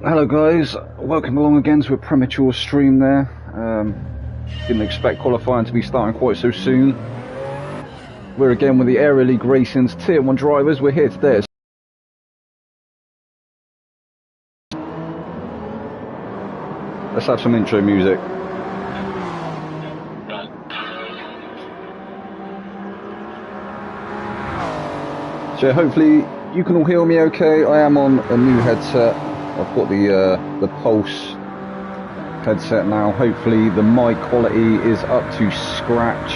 Hello guys, welcome along again to a premature stream there. Didn't expect qualifying to be starting quite so soon. We're again with the Aero League Racing's Tier 1 drivers. We're here today. Let's have some intro music. So hopefully you can all hear me okay. I am on a new headset. I've got the Pulse headset now. Hopefully the mic quality is up to scratch.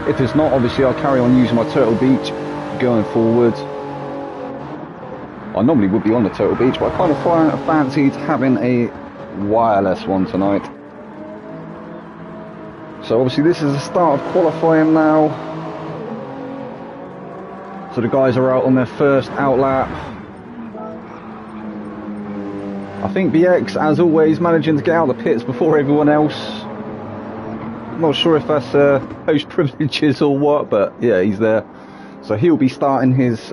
If it's not, obviously I'll carry on using my Turtle Beach going forward. I normally would be on the Turtle Beach, but I kind of fancied having a wireless one tonight. So obviously this is the start of qualifying now. So the guys are out on their first outlap. I think BX, as always, managing to get out of the pits before everyone else. I'm not sure if that's host privileges or what, but yeah, he's there. So he'll be starting his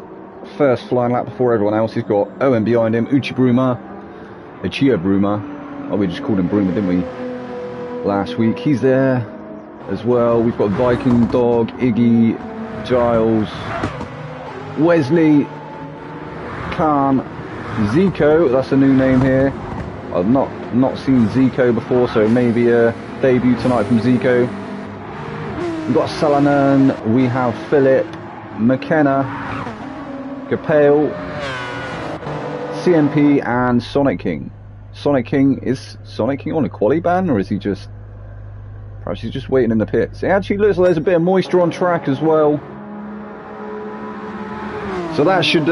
first flying lap before everyone else. He's got Owen behind him, Uchi Bruma, Oh, we just called him Bruma, didn't we, last week. He's there as well. We've got Viking Dog, Iggy, Giles, Wesley, Khan, Zico, that's a new name here. I've not seen Zico before, so maybe a debut tonight from Zico. We've got Salanen, we have Philip, McKenna, Capale, CMP and Sonic King. Is Sonic King on a quali ban, or is he just, perhaps he's just waiting in the pits? It actually looks like there's a bit of moisture on track as well. So that should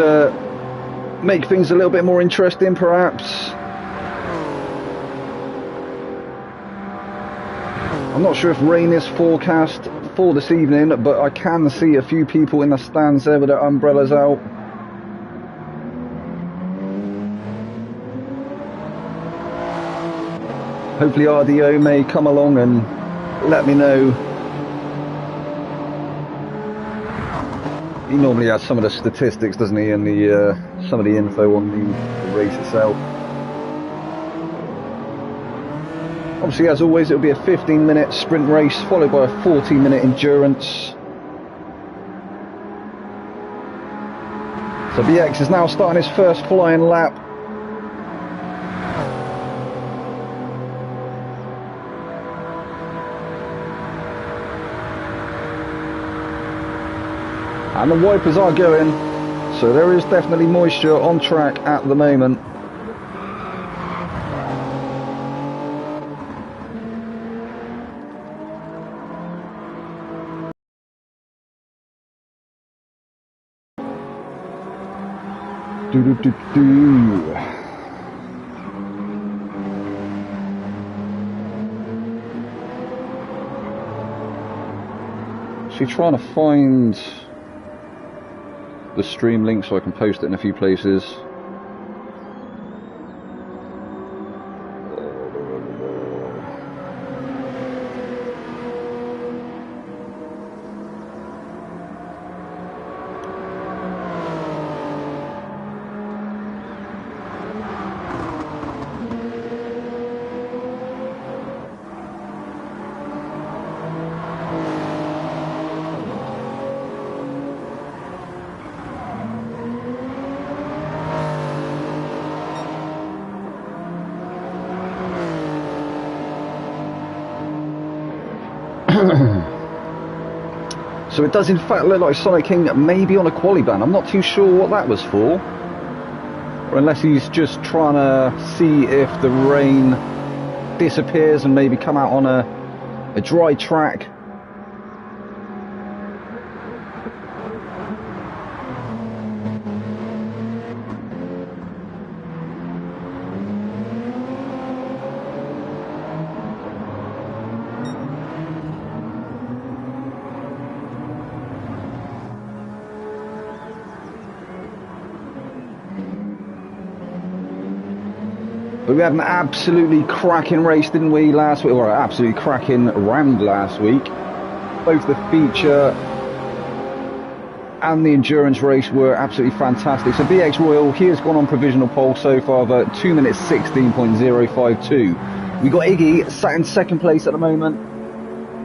make things a little bit more interesting, perhaps. I'm not sure if rain is forecast for this evening, but I can see a few people in the stands there with their umbrellas out. Hopefully RDO may come along and let me know. He normally has some of the statistics, doesn't he, and the some of the info on the race itself. Obviously, as always, it'll be a 15-minute sprint race followed by a 14-minute endurance. So BX is now starting his first flying lap. And the wipers are going, so there is definitely moisture on track at the moment. So trying to find the stream link so I can post it in a few places. So it does in fact look like Sonic King may be on a quali ban. I'm not too sure what that was for. Or unless he's just trying to see if the rain disappears and maybe come out on a dry track. But we had an absolutely cracking race, didn't we, last week? Or absolutely cracking round last week. Both the feature and the endurance race were absolutely fantastic. So BX Royal, he has gone on provisional pole so far of 2 minutes 16.052. We got Iggy sat in second place at the moment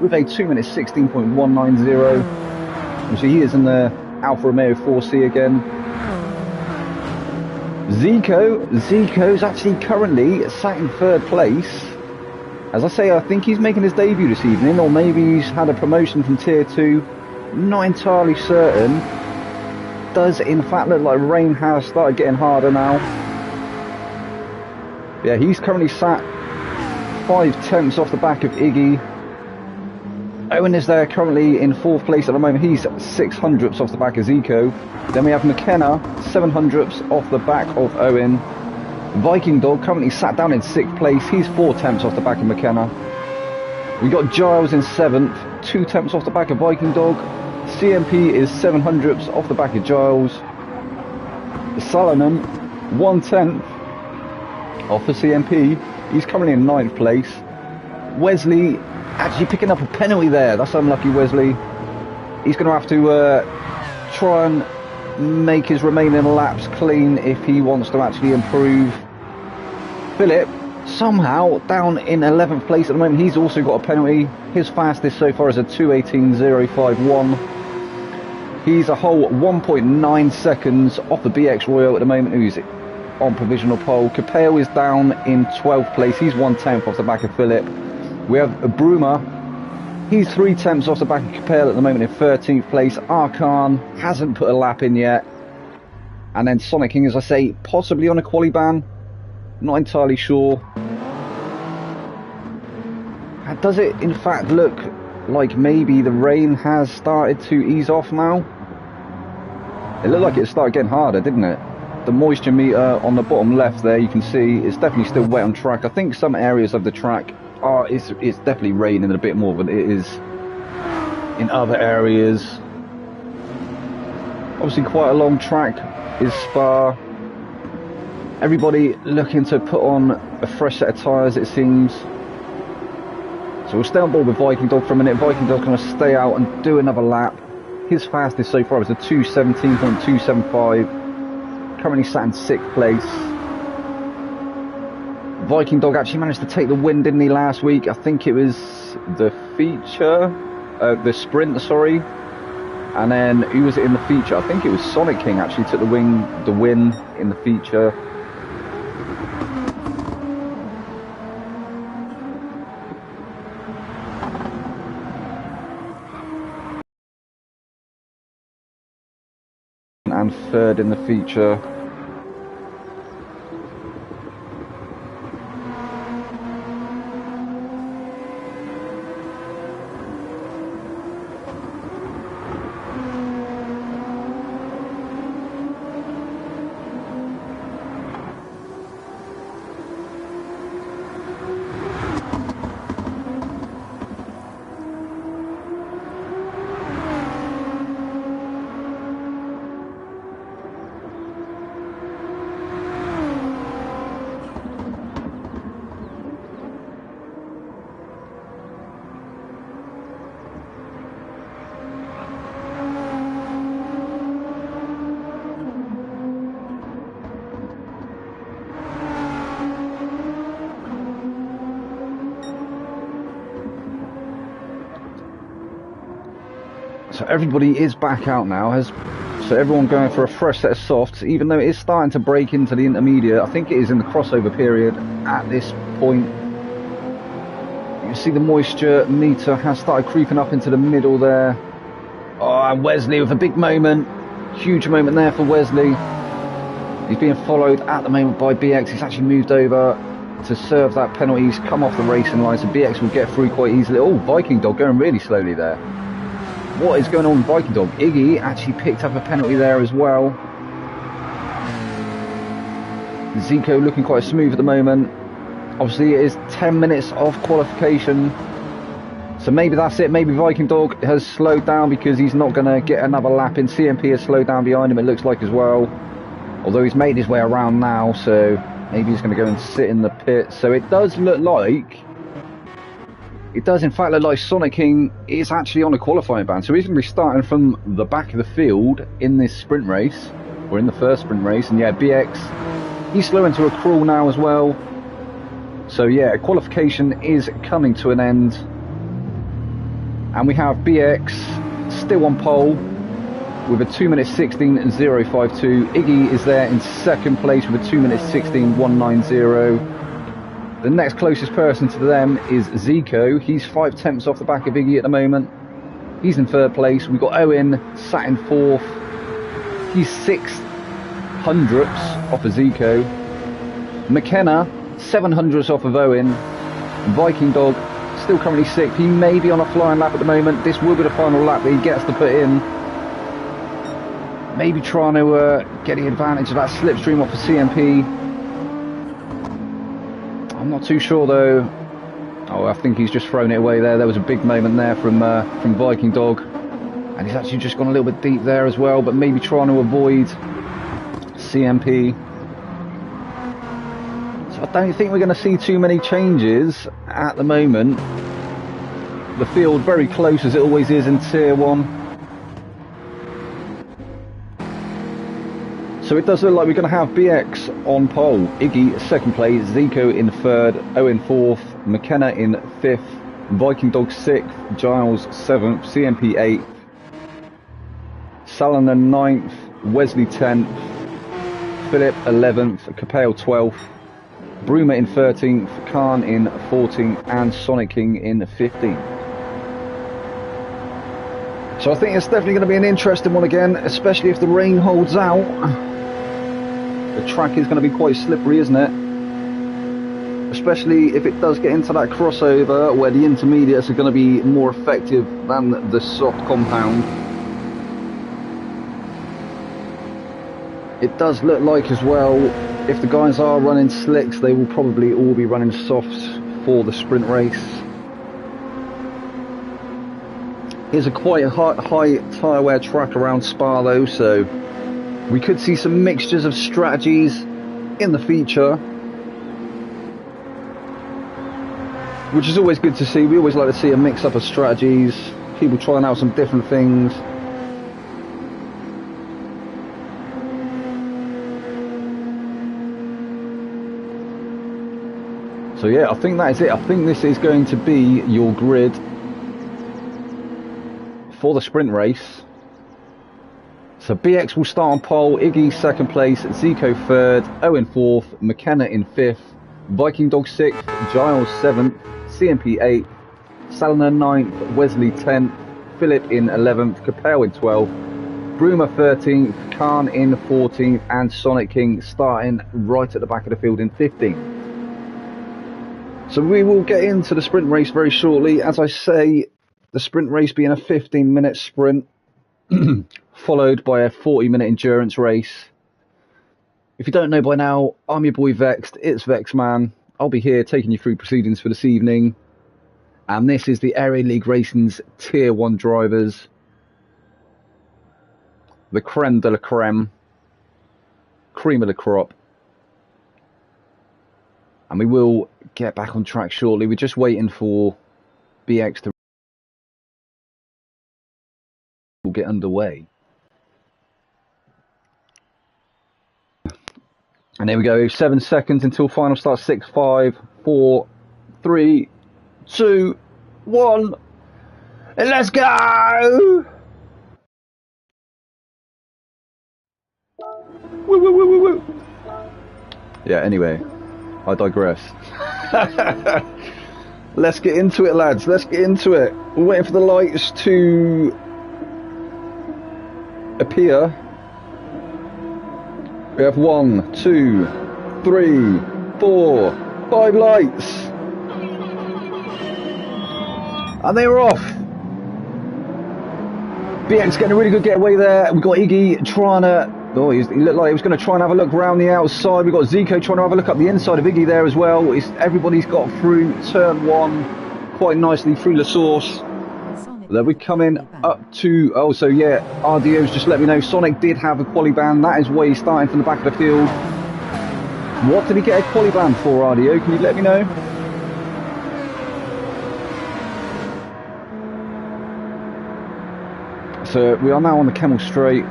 with a 2 minutes 16.190. So he is in the Alfa Romeo 4C again. Zico's actually currently sat in third place. As I say, I think he's making his debut this evening, or maybe he's had a promotion from Tier 2. Not entirely certain. Does in fact look like rain has started getting harder now. Yeah, he's currently sat 5/10 off the back of Iggy. Owen is there currently in fourth place at the moment. He's 600ths off the back of Zico. Then we have McKenna, 700ths off the back of Owen. Viking Dog currently sat down in sixth place. He's 4/10 off the back of McKenna. We got Giles in seventh, 2/10 off the back of Viking Dog. CMP is 700ths off the back of Giles. Solomon, 1/10 off the CMP. He's currently in ninth place. Wesley actually picking up a penalty there. That's unlucky, Wesley. He's going to have to try and make his remaining laps clean if he wants to actually improve. Philip, somehow down in 11th place at the moment. He's also got a penalty. His fastest so far is a 2:18.051. He's a whole 1.9 seconds off the BX Royal at the moment, who's on provisional pole. Capeo is down in 12th place. He's 1/10 off the back of Philip. We have Bruma. He's 3/10 off the back of Capel at the moment in 13th place. Arkan hasn't put a lap in yet. And then Sonic King, as I say, possibly on a quali ban. Not entirely sure. Does it in fact look like maybe the rain has started to ease off now? It looked like it started getting harder, didn't it? The moisture meter on the bottom left there, you can see it's definitely still wet on track. I think some areas of the track it's definitely raining a bit more than it is in other areas. Obviously quite a long track is Spa. Everybody looking to put on a fresh set of tyres, it seems. So we'll stay on board with Viking Dog for a minute. Viking Dog's going to stay out and do another lap. His fastest so far is a 2:17.275. Currently sat in 6th place. Viking Dog actually managed to take the win, didn't he, last week? I think it was the feature, the sprint, sorry. And then who was it in the feature? I think it was Sonic King actually took the win in the feature. And third in the feature. So everybody is back out now, so everyone going for a fresh set of softs, even though it is starting to break into the intermediate. I think it is in the crossover period at this point. You can see the moisture meter has started creeping up into the middle there. Oh, and Wesley with a big moment. Huge moment there for Wesley. He's being followed at the moment by BX. He's actually moved over to serve that penalty. He's come off the racing line, so BX will get through quite easily. Oh, Viking Dog going really slowly there. What is going on with Viking Dog? Iggy actually picked up a penalty there as well. Zico looking quite smooth at the moment. Obviously it is 10 minutes of qualification. So maybe that's it. Maybe Viking Dog has slowed down because he's not going to get another lap in. CMP has slowed down behind him, it looks like, as well. Although he's made his way around now, so maybe he's going to go and sit in the pit. So it does look like It does in fact look like Sonic King is actually on a qualifying ban, so he's going to be starting from the back of the field in this sprint race, or in the first sprint race. And yeah, BX, he's slow into a crawl now as well. So yeah, qualification is coming to an end. And we have BX still on pole with a 2 minute 16.052. Iggy is there in second place with a 2 minute 16.190. The next closest person to them is Zico. He's 5 tenths off the back of Iggy at the moment. He's in third place. We've got Owen sat in fourth. He's 6 hundredths off of Zico. McKenna, 7 hundredths off of Owen. Viking Dog, still currently 6th. He may be on a flying lap at the moment. This will be the final lap that he gets to put in. Maybe trying to get the advantage of that slipstream off of CMP. I'm not too sure though. Oh, I think he's just thrown it away there. There was a big moment there from Viking Dog. And he's actually just gone a little bit deep there as well, but maybe trying to avoid CMP. So I don't think we're going to see too many changes at the moment. The field very close as it always is in Tier 1. So it does look like we're going to have BX on pole, Iggy second place, Zico in third, Owen fourth, McKenna in fifth, Viking Dog sixth, Giles seventh, CMP eighth, Salonen ninth, Wesley 10th, Philip 11th, Capel 12th, Bruma in 13th, Khan in 14th, and Sonic King in 15th. So I think it's definitely going to be an interesting one again, especially if the rain holds out. The track is going to be quite slippery, isn't it? Especially if it does get into that crossover where the intermediates are going to be more effective than the soft compound. It does look like as well, if the guys are running slicks, they will probably all be running softs for the sprint race. It's a quite high tyre wear track around Spa though, so we could see some mixtures of strategies in the feature, which is always good to see. We always like to see a mix up of strategies, people trying out some different things. So yeah, I think that is it. I think this is going to be your grid for the sprint race. So BX will start on pole, Iggy second place, Zico third, Owen fourth, McKenna in fifth, Viking Dog sixth, Giles seventh, CMP eighth, Salonen ninth, Wesley 10th, Philip in 11th, Capel in 12th, Bruma 13th, Khan in 14th, and Sonic King starting right at the back of the field in 15th. So we will get into the sprint race very shortly. As I say, the sprint race being a 15-minute sprint, followed by a 40-minute endurance race. If you don't know by now, I'm your boy Vexed, it's Vexman. I'll be here taking you through proceedings for this evening. And this is the Aero League Racing's Tier 1 drivers. The creme de la creme. Cream of the crop. And we will get back on track shortly. We're just waiting for BX to get underway. And there we go, 7 seconds until final start. 6, 5, 4, 3, 2, 1, and let's go! Woo, woo, woo, woo, woo. Yeah, anyway, I digress. Let's get into it, lads. Let's get into it. We're waiting for the lights to appear. We have 1, 2, 3, 4, 5 lights. And they were off. BX getting a really good getaway there. We've got Iggy trying to... Oh, he looked like he was going to try and have a look around the outside. We've got Zico trying to have a look up the inside of Iggy there as well. Everybody's got through turn 1 quite nicely through the source. Then we're coming up to... Oh, so yeah, RDO's just let me know Sonic did have a quali ban. That is why he's starting from the back of the field. What did he get a quali ban for, RDO? Can you let me know? So we are now on the Kemmel Straight.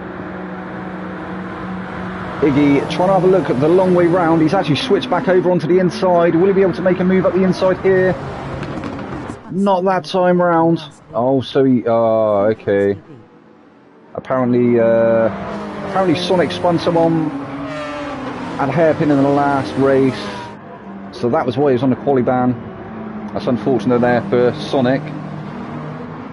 Iggy trying to have a look at the long way round. He's actually switched back over onto the inside. Will he be able to make a move up the inside here? Not that time round. Oh, so he... Oh, okay. Apparently Sonic spun someone at hairpin in the last race. So that was why he was on the quali ban. That's unfortunate there for Sonic.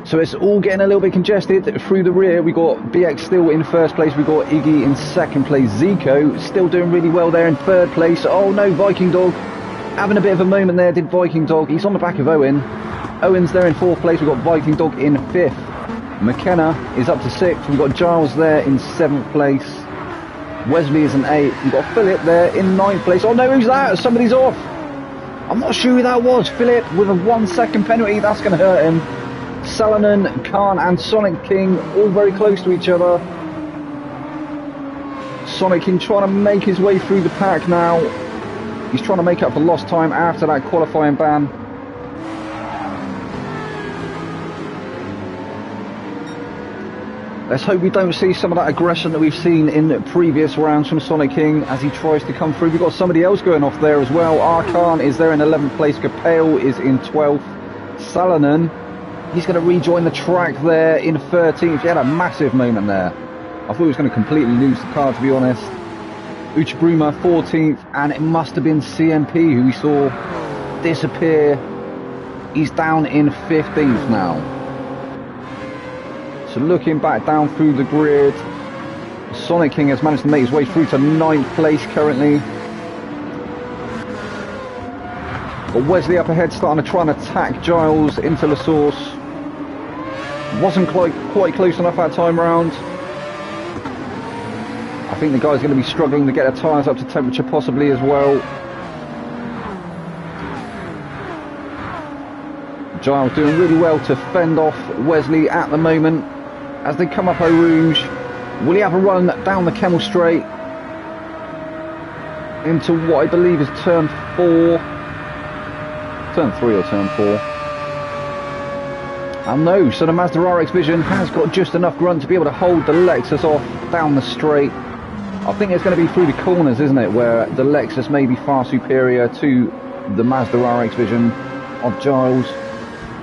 So it's all getting a little bit congested through the rear. We got BX still in first place. We got Iggy in second place. Zico still doing really well there in third place. Oh no, Viking Dog having a bit of a moment there, did Viking Dog. He's on the back of Owen. Owen's there in fourth place. We've got Viking Dog in fifth. McKenna is up to sixth. We've got Giles there in seventh place. Wesley is in eighth. We've got Philip there in ninth place. Oh no, who's that? Somebody's off. I'm not sure who that was. Philip with a 1 second penalty. That's going to hurt him. Salonen, Khan and Sonic King all very close to each other. Sonic King trying to make his way through the pack now. He's trying to make up for lost time after that qualifying ban. Let's hope we don't see some of that aggression that we've seen in previous rounds from Sonic King as he tries to come through. We've got somebody else going off there as well. Arkan is there in 11th place. Kapale is in 12th. Salonen, he's going to rejoin the track there in 13th. He had a massive moment there. I thought he was going to completely lose the car, to be honest. Uchibruma 14th, and it must have been CMP who we saw disappear. He's down in 15th now. So looking back down through the grid, Sonic King has managed to make his way through to 9th place currently. Got Wesley up ahead starting to try and attack Giles into the source. Wasn't quite close enough that time round. I think the guy's going to be struggling to get the tyres up to temperature possibly as well. Giles doing really well to fend off Wesley at the moment as they come up Eau Rouge. Will he have a run down the Kemmel Straight into what I believe is turn 4? Turn 3 or turn 4? And no, so the Mazda RX Vision has got just enough grunt to be able to hold the Lexus off down the straight. I think it's going to be through the corners, isn't it, where the Lexus may be far superior to the Mazda RX Vision of Giles.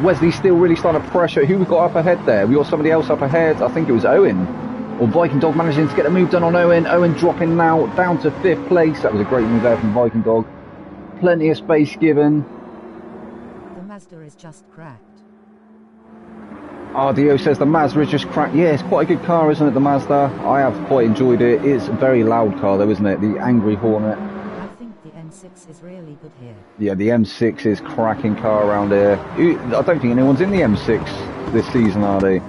Wesley still really starting to pressure. Who we got up ahead there? We got somebody else up ahead. I think it was Owen. Or Viking Dog managing to get a move done on Owen. Owen dropping now down to 5th place. That was a great move there from Viking Dog. Plenty of space given. The Mazda is just cracked. RDO says the Mazda is just cracked. Yeah, it's quite a good car, isn't it, the Mazda? I have quite enjoyed it. It's a very loud car though, isn't it? The Angry Hornet. I think the M6 is really good here. Yeah, the M6 is cracking car around here. I don't think anyone's in the M6 this season, are they?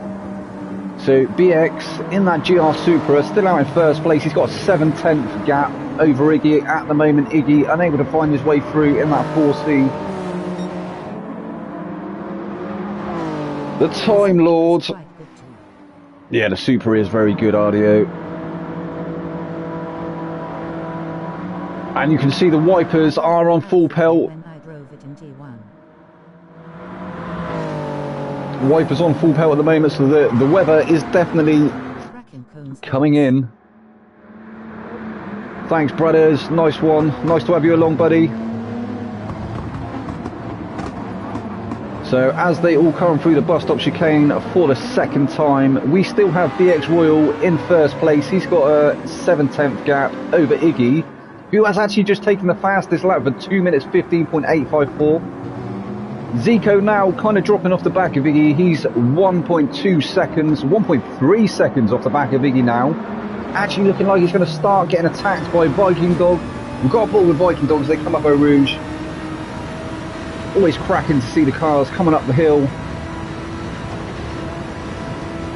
So BX in that GR Supra, still out in first place. He's got a 7/10 gap over Iggy at the moment. Iggy unable to find his way through in that 4C. The Time Lord. Yeah, the Super is very good, RDO. And you can see the wipers are on full pelt. When I drove it in T1. Wipers on full pelt at the moment, so the weather is definitely coming in. Thanks, brothers. Nice one. Nice to have you along, buddy. So as they all come through the bus stop chicane for the second time, we still have BX Royal in first place. He's got a 7/10 gap over Iggy, who has actually just taken the fastest lap for 2 minutes 15.854. Zico now kind of dropping off the back of Iggy. He's 1.2 seconds, 1.3 seconds off the back of Iggy now. Actually looking like he's going to start getting attacked by Viking Dog. We've got a ball with Viking Dogs. They come up Eau Rouge. Always cracking to see the cars coming up the hill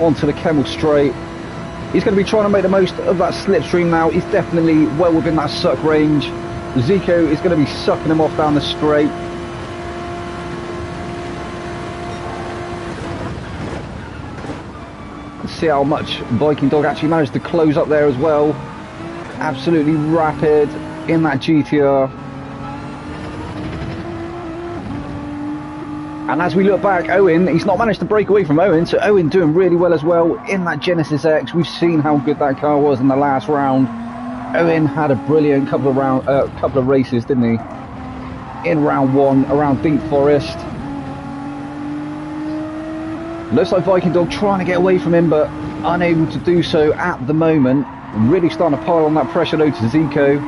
onto the Kemmel Straight. He's going to be trying to make the most of that slipstream now. He's definitely well within that suck range. Zico is going to be sucking him off down the straight. Let's see how much Viking Dog actually managed to close up there as well. Absolutely rapid in that GTR. And as we look back, Owen, he's not managed to break away from Owen, so Owen doing really well as well in that Genesis X. We've seen how good that car was in the last round. Owen had a brilliant couple of races, didn't he? In round 1, around Deep Forest. Looks like Viking Dog trying to get away from him, but unable to do so at the moment. Really starting to pile on that pressure though to Zico.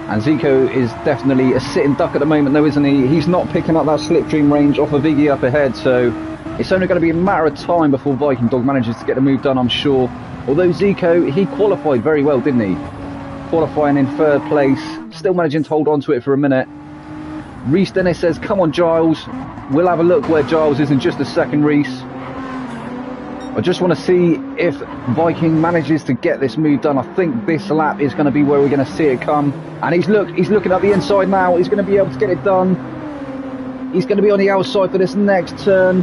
And Zico is definitely a sitting duck at the moment though, isn't he? He's not picking up that slipstream range off of Iggy up ahead, so it's only going to be a matter of time before Viking Dog manages to get the move done, I'm sure. Although Zico, he qualified very well, didn't he? Qualifying in 3rd place, still managing to hold on to it for a minute. Reese Dennis says, come on Giles, we'll have a look where Giles is in just a second, Reese. I just want to see if Viking manages to get this move done. I think this lap is going to be where we're going to see it come. And he's looking at the inside now. He's going to be able to get it done. He's going to be on the outside for this next turn.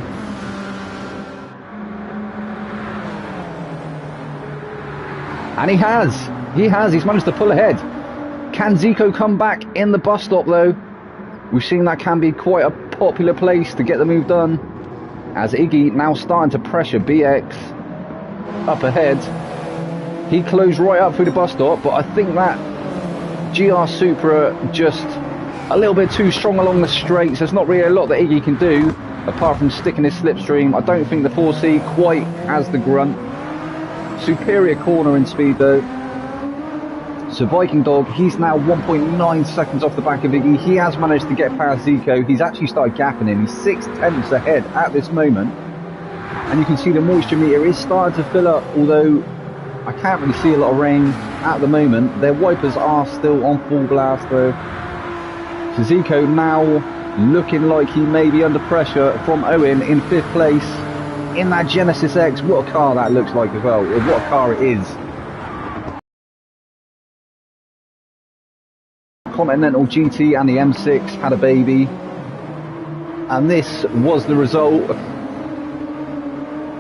And he has. He's managed to pull ahead. Can Zico come back in the bus stop though? We've seen that can be quite a popular place to get the move done. As Iggy now starting to pressure BX up ahead. He closed right up through the bus stop, but I think that GR Supra just a little bit too strong along the straights. There's not really a lot that Iggy can do apart from sticking his slipstream. I don't think the 4C quite has the grunt. Superior cornering speed though. So Viking Dog, he's now 1.9 seconds off the back of Iggy. He has managed to get past Zico. He's actually started gapping him. He's 6 tenths ahead at this moment. And you can see the moisture meter is starting to fill up, although I can't really see a lot of rain at the moment. Their wipers are still on full blast though. So Zico now looking like he may be under pressure from Owen in 5th place in that Genesis X. What a car that looks like as well. What a car it is. Continental GT and the M6 had a baby, and this was the result.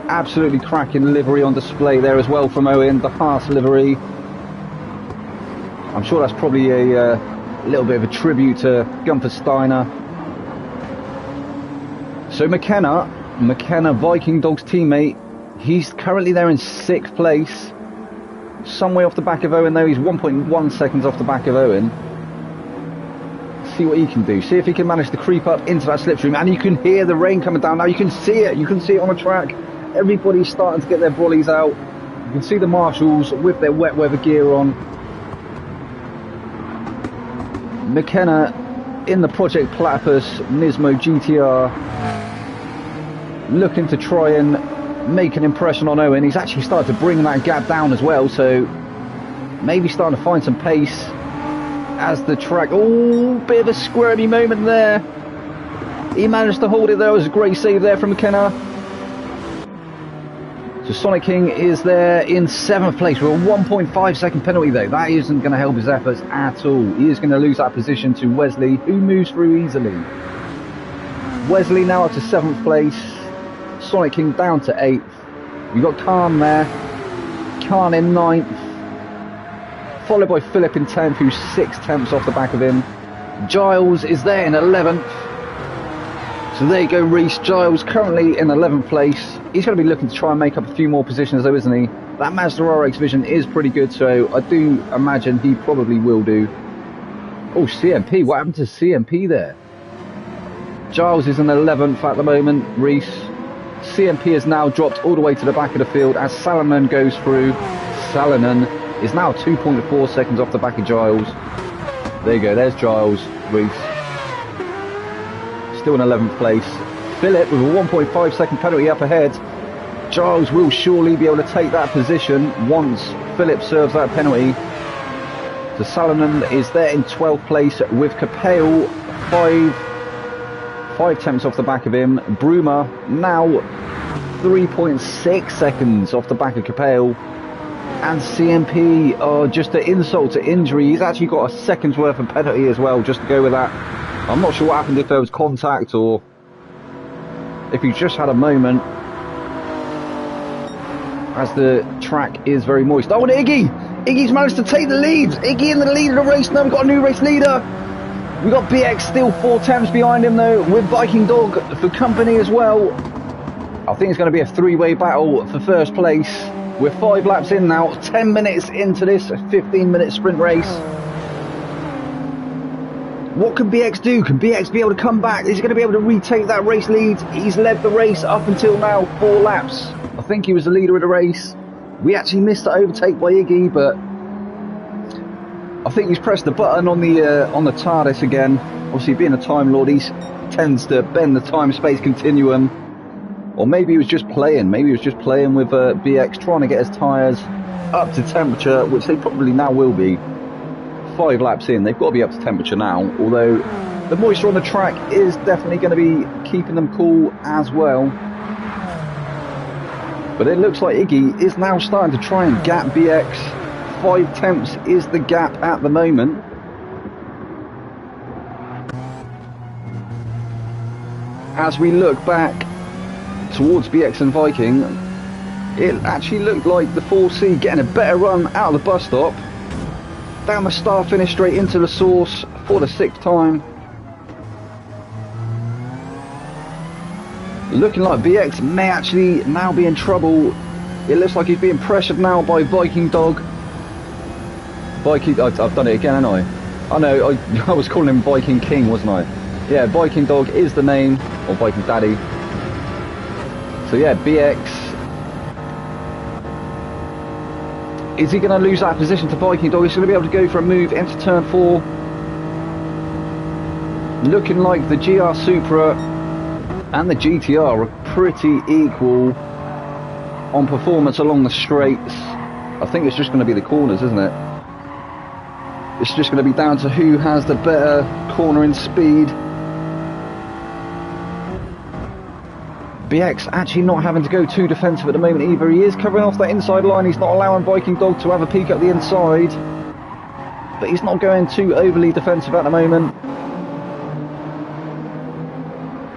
Absolutely cracking livery on display there as well from Owen, the Haas livery. I'm sure that's probably a little bit of a tribute to Gunther Steiner. So McKenna, Viking Dog's teammate, he's currently there in 6th place, some way off the back of Owen though. He's 1.1 seconds off the back of Owen. See what he can do, see if he can manage to creep up into that slipstream. And you can hear the rain coming down now. You can see it on the track. Everybody's starting to get their brollies out. You can see the marshals with their wet weather gear on. McKenna in the Project Platypus Nismo GTR, looking to try and make an impression on Owen. He's actually started to bring that gap down as well, so maybe starting to find some pace as the track. Oh, bit of a squirmy moment there. He managed to hold it there. It was a great save there from McKenna. So Sonic King is there in 7th place with a 1.5 second penalty though. That isn't going to help his efforts at all. He is going to lose that position to Wesley, who moves through easily. Wesley now up to 7th place. Sonic King down to 8th. We've got Khan there. Khan in 9th. Followed by Philip in 10th, who's 6 tenths off the back of him. Giles is there in 11th. So there you go, Reese. Giles currently in 11th place. He's going to be looking to try and make up a few more positions though, isn't he? That Mazda RX Vision is pretty good, so I do imagine he probably will do. Oh, CMP. What happened to CMP there? Giles is in 11th at the moment, Reese. CMP has now dropped all the way to the back of the field as Salonen goes through. Salonen is now 2.4 seconds off the back of Giles. There you go, there's Giles, Reese. Still in 11th place. Philip with a 1.5 second penalty up ahead. Giles will surely be able to take that position once Philip serves that penalty. So Salonen is there in 12th place with Capel 5 tenths off the back of him. Bruma now 3.6 seconds off the back of Capel. And CMP, just an insult to injury. He's actually got a second's worth of penalty as well, just to go with that. I'm not sure what happened, if there was contact or if he just had a moment, as the track is very moist. Oh, and Iggy's managed to take the lead. Iggy in the lead of the race. Now we've got a new race leader. We got BX still 4 temps behind him though, with Viking Dog for company as well. I think it's going to be a 3-way battle for first place. We're 5 laps in now, 10 minutes into this 15-minute sprint race. What can BX do? Can BX be able to come back? Is he going to be able to retake that race lead? He's led the race up until now 4 laps. I think he was the leader of the race. We actually missed the overtake by Iggy, but I think he's pressed the button on the TARDIS again. Obviously, being a Time Lord, he tends to bend the time-space continuum. Or maybe he was just playing. Maybe he was just playing with BX, trying to get his tyres up to temperature, which they probably now will be. 5 laps in, they've got to be up to temperature now. Although the moisture on the track is definitely going to be keeping them cool as well. But it looks like Iggy is now starting to try and gap BX. 5 temps is the gap at the moment. As we look back towards BX and Viking, it actually looked like the 4C getting a better run out of the bus stop. Down the start finish straight into the source for the 6th time. Looking like BX may actually now be in trouble. It looks like he's being pressured now by Viking Dog. Viking, I've done it again, haven't I? I know, I was calling him Viking King, wasn't I? Yeah, Viking Dog is the name, or Viking Daddy. So yeah, BX. Is he going to lose that position to Viking Dog? He's going to be able to go for a move into turn 4. Looking like the GR Supra and the GTR are pretty equal on performance along the straights. I think it's just going to be the corners, isn't it? It's just going to be down to who has the better cornering speed. BX actually not having to go too defensive at the moment either. He is covering off that inside line. He's not allowing Viking Dog to have a peek at the inside. But he's not going too overly defensive at the moment.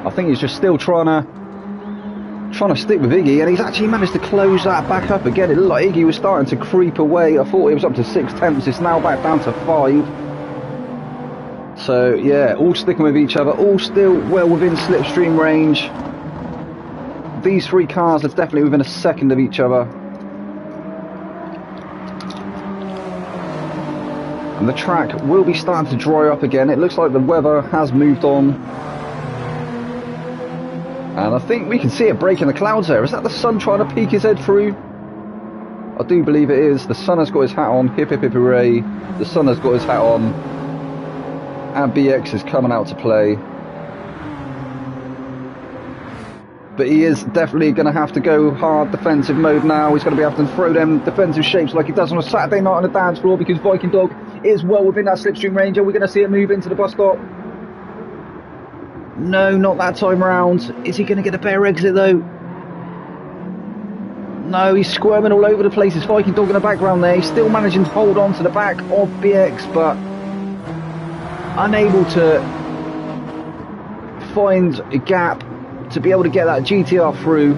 I think he's just still trying to stick with Iggy, and he's actually managed to close that back up again. It looked like Iggy was starting to creep away. I thought it was up to 6 temps. It's now back down to 5. So yeah, all sticking with each other, all still well within slipstream range. These 3 cars are definitely within a second of each other. And the track will be starting to dry up again. It looks like the weather has moved on. And I think we can see it breaking the clouds there. Is that the sun trying to peek his head through? I do believe it is. The sun has got his hat on. Hip hip hip hooray. The sun has got his hat on. And BX is coming out to play. But he is definitely going to have to go hard defensive mode now. He's going to be having to throw them defensive shapes like he does on a Saturday night on the dance floor, because Viking Dog is well within that slipstream range. Are we going to see it move into the bus stop? No, not that time around. Is he going to get a better exit though? No, he's squirming all over the place. It's Viking Dog in the background there. He's still managing to hold on to the back of BX, but unable to find a gap to be able to get that GTR through.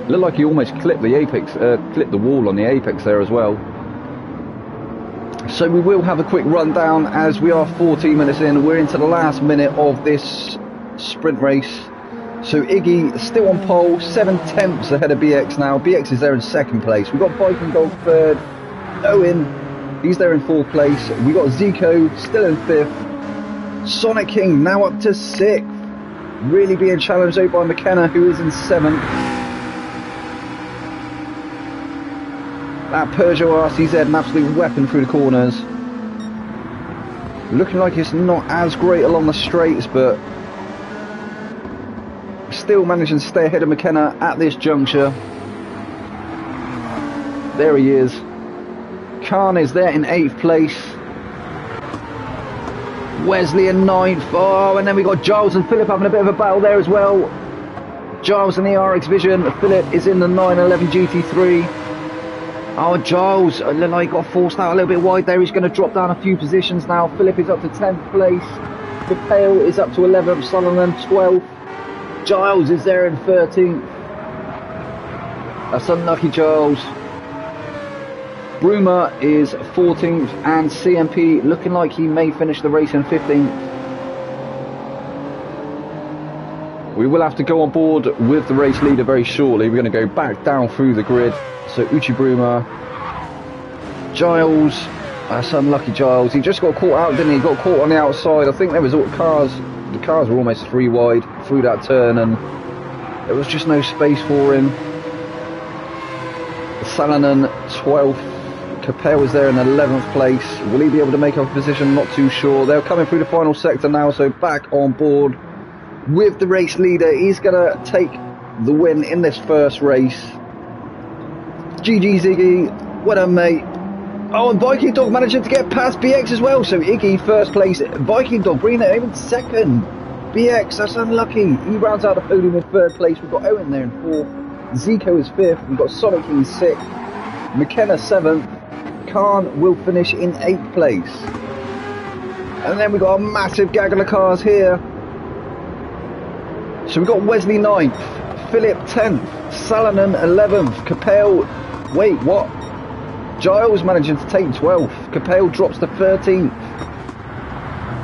Looked like he almost clipped the apex, clipped the wall on the apex there as well. So we will have a quick rundown as we are 14 minutes in. We're into the last minute of this sprint race. So Iggy still on pole, 7 temps ahead of BX now. BX is there in 2nd place. We've got Viking Dog 3rd. Owen, he's there in 4th place. We've got Zico still in 5th. Sonic King now up to 6th. Really being challenged out by McKenna, who is in 7th. That Peugeot RCZ, an absolute weapon through the corners. Looking like it's not as great along the straights, but still managing to stay ahead of McKenna at this juncture. There he is. Khan is there in 8th place. Wesley in 9th. Oh, and then we got Giles and Philip having a bit of a battle there as well. Giles in the RX Vision. Philip is in the 911 GT3. Oh, Giles, like he got forced out a little bit wide there. He's going to drop down a few positions now. Philip is up to 10th place. DePale is up to 11th. Sullivan 12th. Giles is there in 13th. That's unlucky, Giles. Bruma is 14th, and CMP looking like he may finish the race in 15th. We will have to go on board with the race leader very shortly. We're going to go back down through the grid. So Uchi Bruma, Giles, that's unlucky Giles. He just got caught out, didn't he? He got caught on the outside. I think there was cars. The cars were almost 3 wide through that turn, and there was just no space for him. Salonen 12th. Capel is there in 11th place. Will he be able to make up a position? Not too sure. They're coming through the final sector now, so back on board with the race leader. He's going to take the win in this first race. GG Ziggy, well done mate. Oh, and Viking Dog managing to get past BX as well, so Iggy first place, Viking Dog bringing it in second. BX, that's unlucky. He rounds out the podium in third place. We've got Owen there in fourth. Zico is fifth. We've got Sonic in sixth. McKenna seventh. Khan will finish in 8th place. And then we've got a massive gaggle of cars here. So we've got Wesley 9th, Philip 10th, Salonen 11th, Capel, wait, what? Giles managing to take 12th, Capel drops to 13th,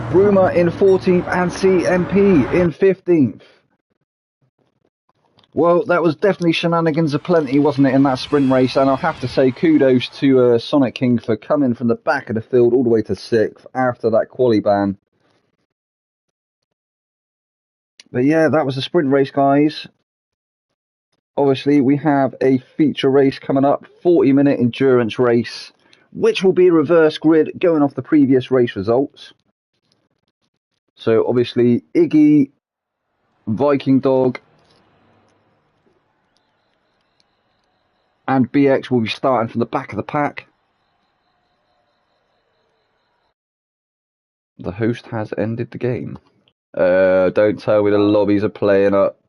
Bruma in 14th, and CMP in 15th. Well, that was definitely shenanigans aplenty, wasn't it, in that sprint race? And I'll have to say kudos to Sonic King for coming from the back of the field all the way to 6th after that quali ban. But yeah, that was a sprint race, guys. Obviously, we have a feature race coming up, 40-minute endurance race, which will be a reverse grid going off the previous race results. So, obviously, Iggy, Viking Dog, and BX will be starting from the back of the pack. The host has ended the game. Don't tell me the lobbies are playing up.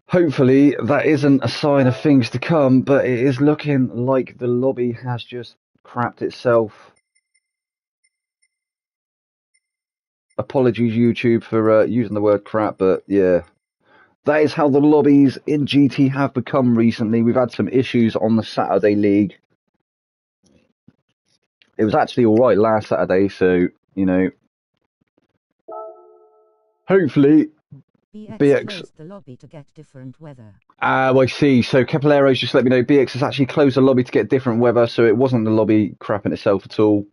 Hopefully that isn't a sign of things to come, but it is looking like the lobby has just crapped itself. Apologies YouTube for using the word crap, but yeah. That is how the lobbies in GT have become recently. We've had some issues on the Saturday League. It was actually alright last Saturday, so, you know. Hopefully, BX closed the lobby to get different weather. I see. So Caballero's just let me know BX has actually closed the lobby to get different weather, so it wasn't the lobby crapping itself at all.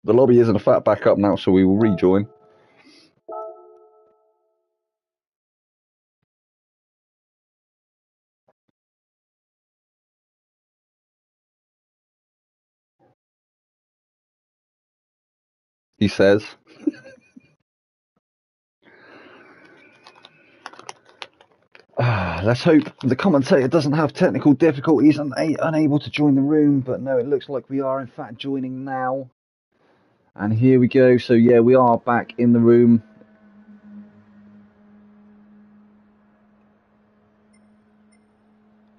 The lobby isn't a fat back up now, so we will rejoin. He says. Let's hope the commentator doesn't have technical difficulties and unable to join the room, but no, it looks like we are in fact joining now. And here we go. So yeah, we are back in the room.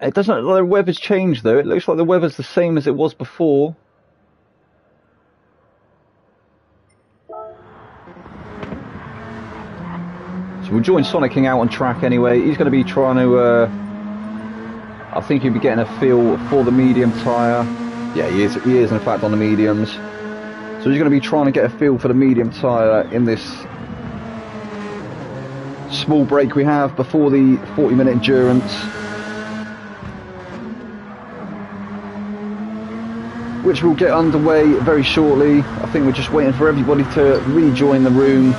It doesn't look like the weather's changed though. It looks like the weather's the same as it was before. We'll join Sonic King out on track anyway. He's going to be trying to, I think he'll be getting a feel for the medium tyre. Yeah, he is in fact on the mediums. So he's going to be trying to get a feel for the medium tyre in this small break we have before the 40-minute endurance. Which will get underway very shortly. I think we're just waiting for everybody to rejoin the room.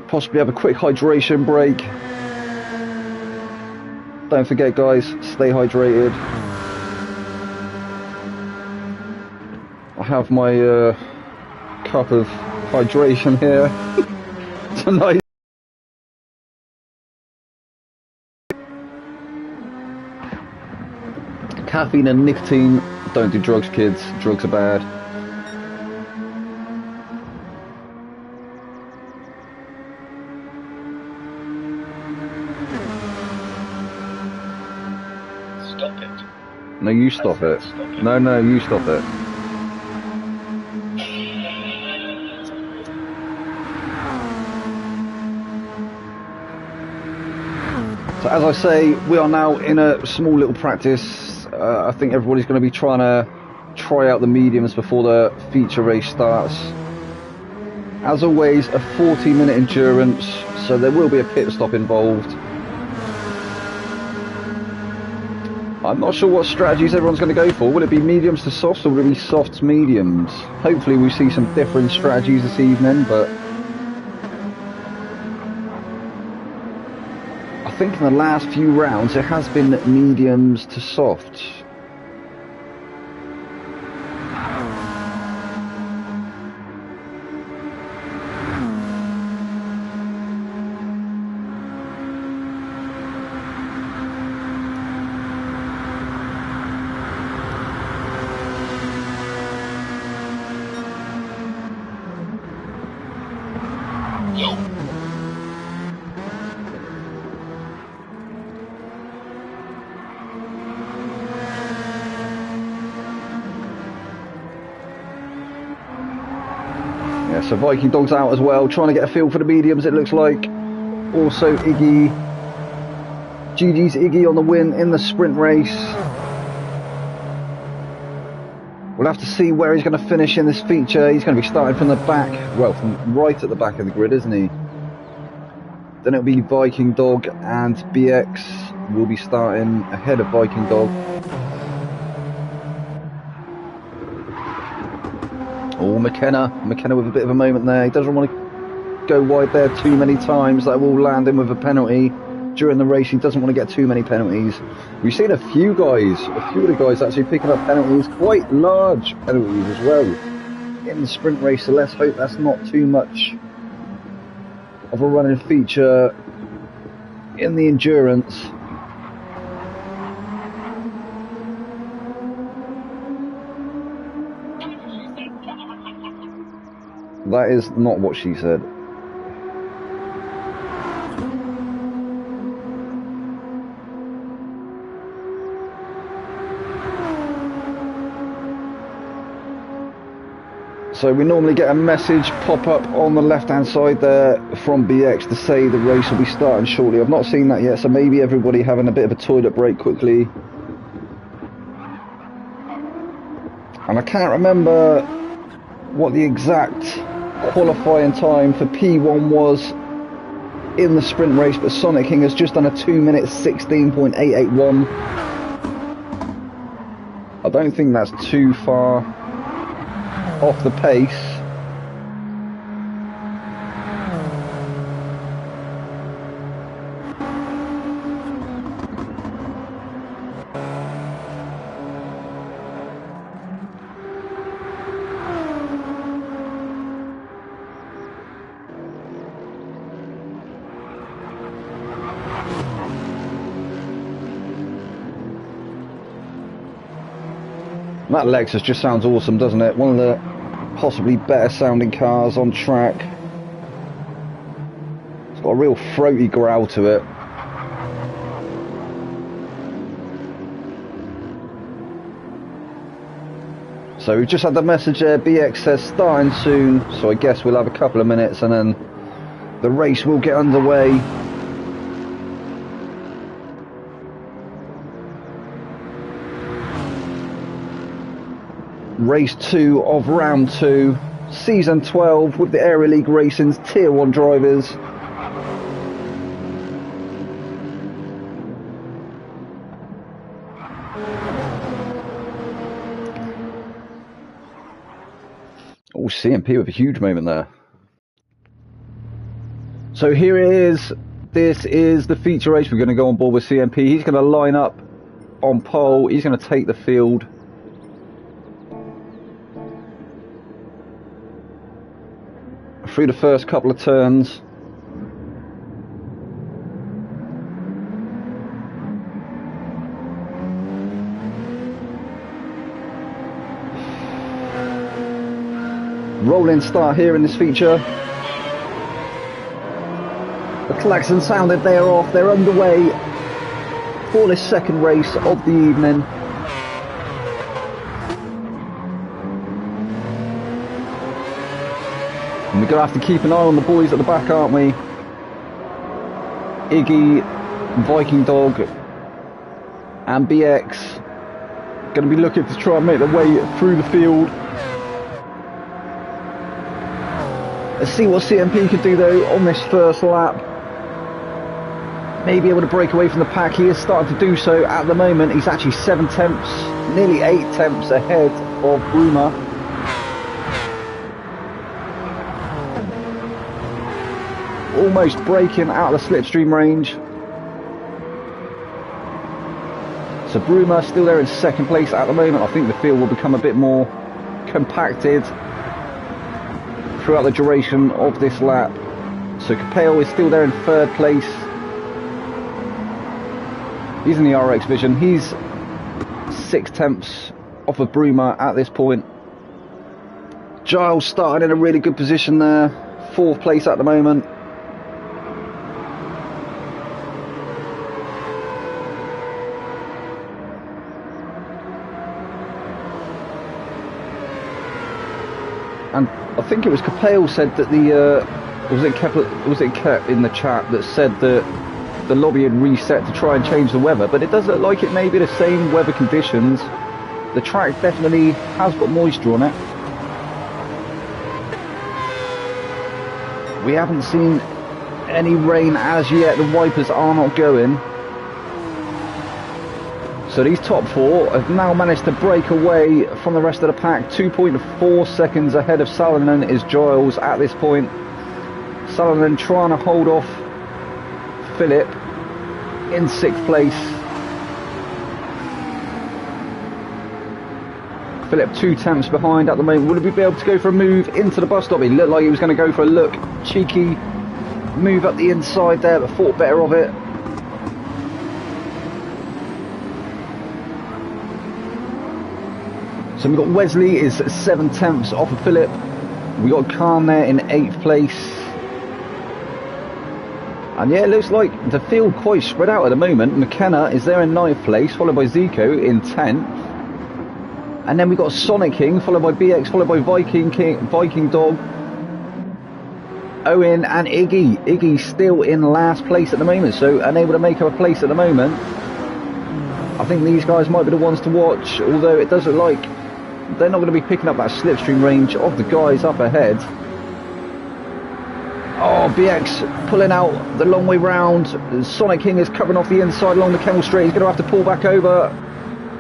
Possibly have a quick hydration break. Don't forget guys, stay hydrated. I have my cup of hydration here tonight. Caffeine and nicotine, don't do drugs kids, drugs are bad. No, you stop it. No, you stop it. So as I say, we are now in a small little practice. I think everybody's going to be trying to try out the mediums before the feature race starts. As always, a 40-minute endurance, so there will be a pit stop involved. I'm not sure what strategies everyone's going to go for. Will it be mediums to softs or will it be softs mediums? Hopefully we see some different strategies this evening, but I think in the last few rounds it has been mediums to softs. So Viking Dog's out as well, trying to get a feel for the mediums, it looks like. Also Iggy. GG's Iggy on the win in the sprint race. We'll have to see where he's going to finish in this feature. He's going to be starting from the back, well, from right at the back of the grid, isn't he? Then it'll be Viking Dog and BX will be starting ahead of Viking Dog. Oh, McKenna with a bit of a moment there. He doesn't want to go wide there too many times. That will land him with a penalty during the race. He doesn't want to get too many penalties. We've seen a few of the guys actually picking up penalties, quite large penalties as well in the sprint race. So let's hope that's not too much of a running feature in the endurance. That is not what she said. So we normally get a message pop up on the left hand side there from BX to say the race will be starting shortly. I've not seen that yet, so maybe everybody having a bit of a toilet break quickly. And I can't remember what the exact qualifying time for P1 was in the sprint race, but Sonic King has just done a 2 minute 16.881. I don't think that's too far off the pace. That Lexus just sounds awesome, doesn't it? One of the possibly better sounding cars on track. It's got a real throaty growl to it. So we've just had the message there, BX says starting soon, so I guess we'll have a couple of minutes and then the race will get underway. Race 2 of round 2, season 12 with the Aero League Racing's Tier 1 drivers. Oh, CMP with a huge moment there. So here it is. This is the feature race. We're going to go on board with CMP. He's going to line up on pole. He's going to take the field. Through the first couple of turns. Rolling start here in this feature. The klaxon sounded, they are off, they're underway for this second race of the evening. And we're going to have to keep an eye on the boys at the back, aren't we? Iggy, Viking Dog and BX going to be looking to try and make their way through the field. Let's see what CMP can do though on this first lap. Maybe able to break away from the pack. He is starting to do so at the moment. He's actually 7 tenths, nearly 8 tenths ahead of Bruma. Almost breaking out of the slipstream range. So Bruma still there in second place at the moment. I think the field will become a bit more compacted throughout the duration of this lap. So Capel is still there in third place. He's in the RX Vision. He's 6 tenths off of Bruma at this point. Giles started in a really good position there. 4th place at the moment. And I think it was Capel said that the was it Kep in the chat that said that the lobby had reset to try and change the weather, but it does look like it may be the same weather conditions. The track definitely has got moisture on it. We haven't seen any rain as yet. The wipers are not going. So these top 4 have now managed to break away from the rest of the pack. 2.4 seconds ahead of Salonen is Giles at this point. Salonen trying to hold off Philip in 6th place. Philip 2 tenths behind at the moment. Would he be able to go for a move into the bus stop? He looked like he was going to go for a look. Cheeky move up the inside there, but thought better of it. So we've got Wesley is 7 tenths off of Philip. We got Khan there in 8th place. And yeah, it looks like the field quite spread out at the moment. McKenna is there in 9th place, followed by Zico in 10th. And then we've got Sonic King, followed by BX, followed by Viking Dog, Owen and Iggy. Iggy still in last place at the moment, so unable to make up a place at the moment. I think these guys might be the ones to watch, although it does look like they're not going to be picking up that slipstream range of the guys up ahead. Oh, BX pulling out the long way round. Sonic King is covering off the inside along the Kemmel Straight. He's going to have to pull back over.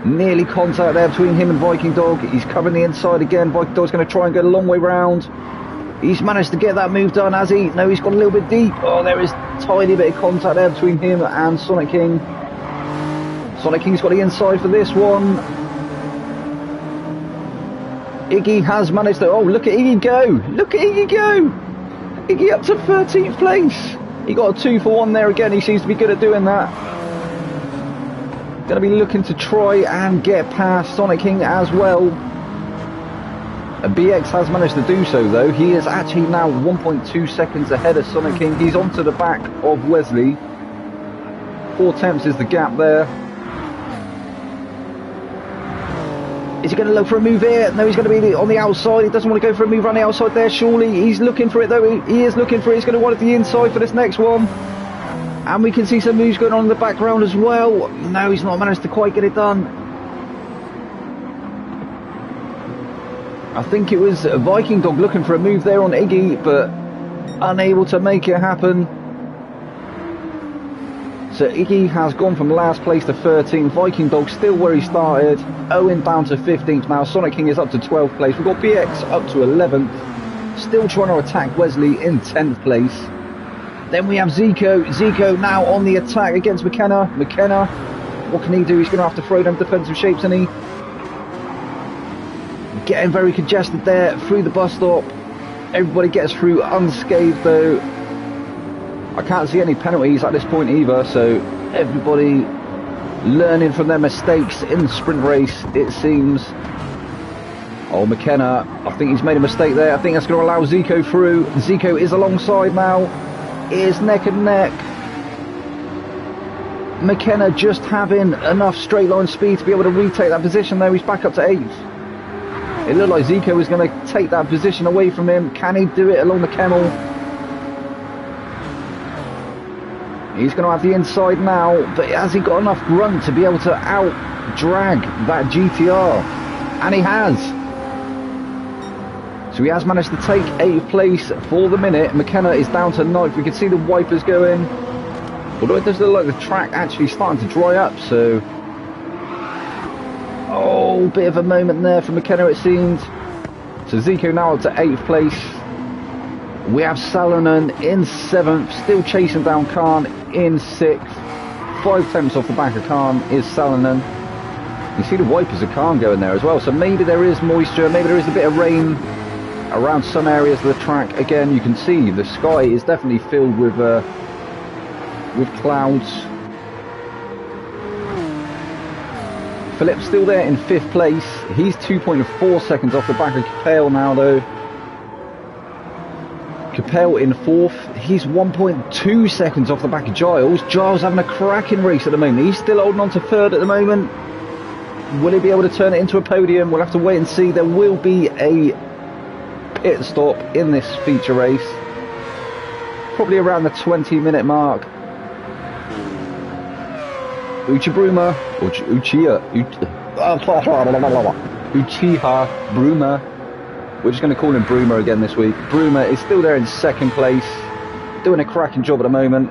Nearly contact there between him and Viking Dog. He's covering the inside again. Viking Dog's going to try and go the long way round. He's managed to get that move done, has he? No, he's got a little bit deep. Oh, there is a tiny bit of contact there between him and Sonic King. Sonic King's got the inside for this one. Iggy has managed to... Oh, look at Iggy go! Look at Iggy go! Iggy up to 13th place. He got a 2 for 1 there again. He seems to be good at doing that. Going to be looking to try and get past Sonic King as well. BX has managed to do so though. He is actually now 1.2 seconds ahead of Sonic King. He's onto the back of Wesley. 4 tenths is the gap there. Is he going to look for a move here? No, he's going to be on the outside. He doesn't want to go for a move on the outside there, surely. He's looking for it though. He is looking for it. He's going to want it the inside for this next one. And we can see some moves going on in the background as well. No, he's not managed to quite get it done. I think it was a Viking Dog looking for a move there on Iggy, but unable to make it happen. So Iggy has gone from last place to 13th. Viking Dog still where he started. Owen down to 15th now. Sonic King is up to 12th place. We've got BX up to 11th. Still trying to attack Wesley in 10th place. Then we have Zico. Zico now on the attack against McKenna. McKenna, what can he do? He's going to have to throw them defensive shapes, isn't he? Getting very congested there through the bus stop. Everybody gets through unscathed though. I can't see any penalties at this point either, so everybody learning from their mistakes in the sprint race, it seems. Oh, McKenna, I think he's made a mistake there. I think that's going to allow Zico through. Zico is alongside now. Is neck and neck. McKenna just having enough straight line speed to be able to retake that position there. He's back up to 8th. It looked like Zico was going to take that position away from him. Can he do it along the Kemmel? He's going to have the inside now, but has he got enough grunt to be able to out-drag that GTR? And he has. So he has managed to take 8th place for the minute. McKenna is down to 9th. We can see the wipers going. Although it does look like the track actually starting to dry up, so... Oh, bit of a moment there for McKenna, it seemed. So Zico now up to 8th place. We have Salonen in 7th, still chasing down Khan in 6th. 5 tenths off the back of Khan is Salonen. You see the wipers of Khan going there as well, so maybe there is moisture, maybe there is a bit of rain around some areas of the track. Again, you can see the sky is definitely filled with clouds. Philip's still there in 5th place. He's 2.4 seconds off the back of Capel now though. Capel in 4th. He's 1.2 seconds off the back of Giles. Giles having a cracking race at the moment. He's still holding on to 3rd at the moment. Will he be able to turn it into a podium? We'll have to wait and see. There will be a pit stop in this feature race. Probably around the 20-minute mark. Uchiha Bruma. We're just going to call him Bruma again this week. Bruma is still there in 2nd place, doing a cracking job at the moment,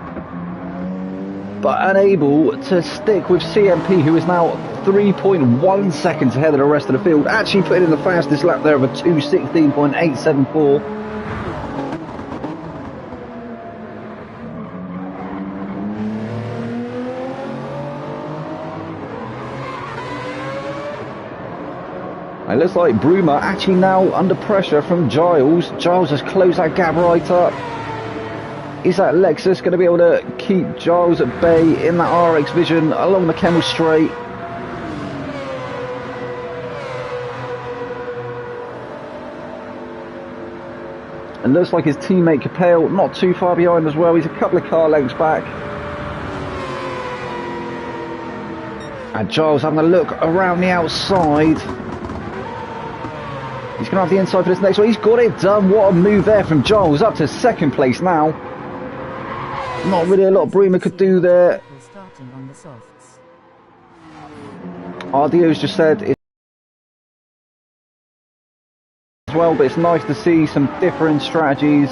but unable to stick with CMP, who is now 3.1 seconds ahead of the rest of the field, actually putting in the fastest lap there of a 2:16.874. It looks like Bruma actually now under pressure from Giles. Giles has closed that gap right up. Is that Lexus going to be able to keep Giles at bay in that RX Vision along the Kemmel Straight? And looks like his teammate Capel not too far behind as well. He's a couple of car lengths back. And Giles having a look around the outside. He's going to have the inside for this next one. He's got it done. What a move there from Giles. Up to 2nd place now. Not really a lot Bruma could do there. RDO's just said it as well, but it's nice to see some different strategies.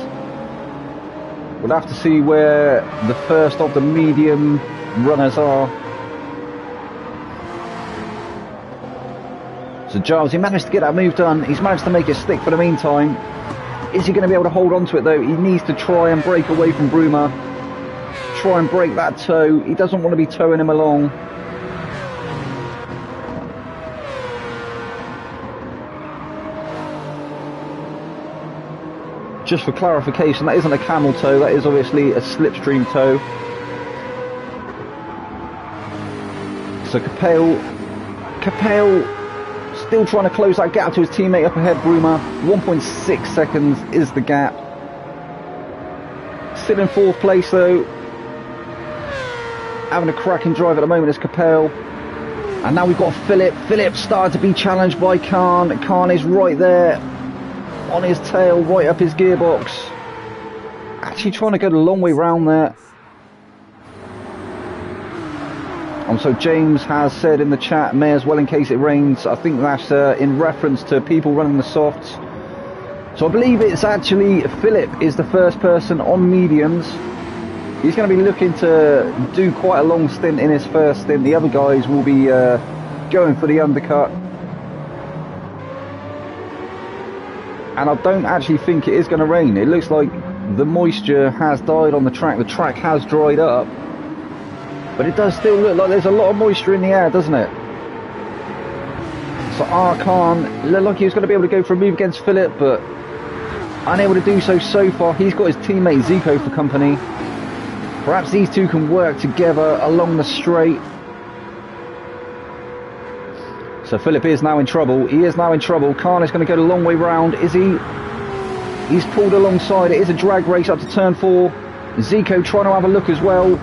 We'll have to see where the first of the medium runners are. So Giles, he managed to get that move done. He's managed to make it stick for the meantime. Is he going to be able to hold on to it though? He needs to try and break away from Bruma. Try and break that toe. He doesn't want to be towing him along. Just for clarification, that isn't a camel toe. That is obviously a slipstream toe. So Capel still trying to close that gap to his teammate up ahead, Bruma. 1.6 seconds is the gap. Still in 4th place though. Having a cracking drive at the moment is Capel. And now we've got Philip. Philip started to be challenged by Khan. Khan is right there on his tail, right up his gearbox. Actually trying to go the long way round there. And so James has said in the chat, may as well in case it rains. I think that's in reference to people running the softs. So I believe it's actually Philip is the first person on mediums. He's going to be looking to do quite a long stint in his first stint. The other guys will be going for the undercut. And I don't actually think it is going to rain. It looks like the moisture has died on the track. The track has dried up. But it does still look like there's a lot of moisture in the air, doesn't it? So Arkan looked like he was going to be able to go for a move against Philip, but unable to do so far. He's got his teammate Zico for company. Perhaps these two can work together along the straight. So Philip is now in trouble. He is now in trouble. Khan is going to go the long way round. Is he? He's pulled alongside. It is a drag race up to turn 4. Zico trying to have a look as well.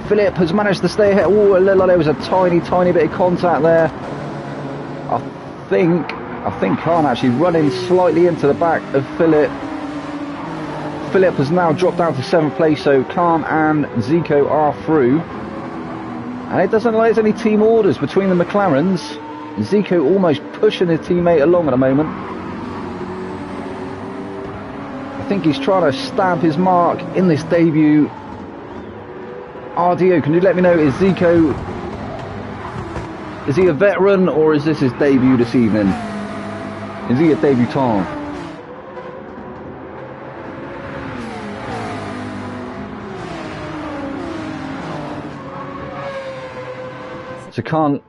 Philip has managed to stay ahead. Oh, it looked like there was a tiny bit of contact there. I think Khan actually running slightly into the back of Philip. Philip has now dropped down to 7th place, so Khan and Zico are through. And it doesn't look like there's any team orders between the McLarens. Zico almost pushing his teammate along at the moment. I think he's trying to stamp his mark in this debut. RDO, can you let me know, is Zico, is he a veteran or is this his debut this evening? Is he a debutant? So can't.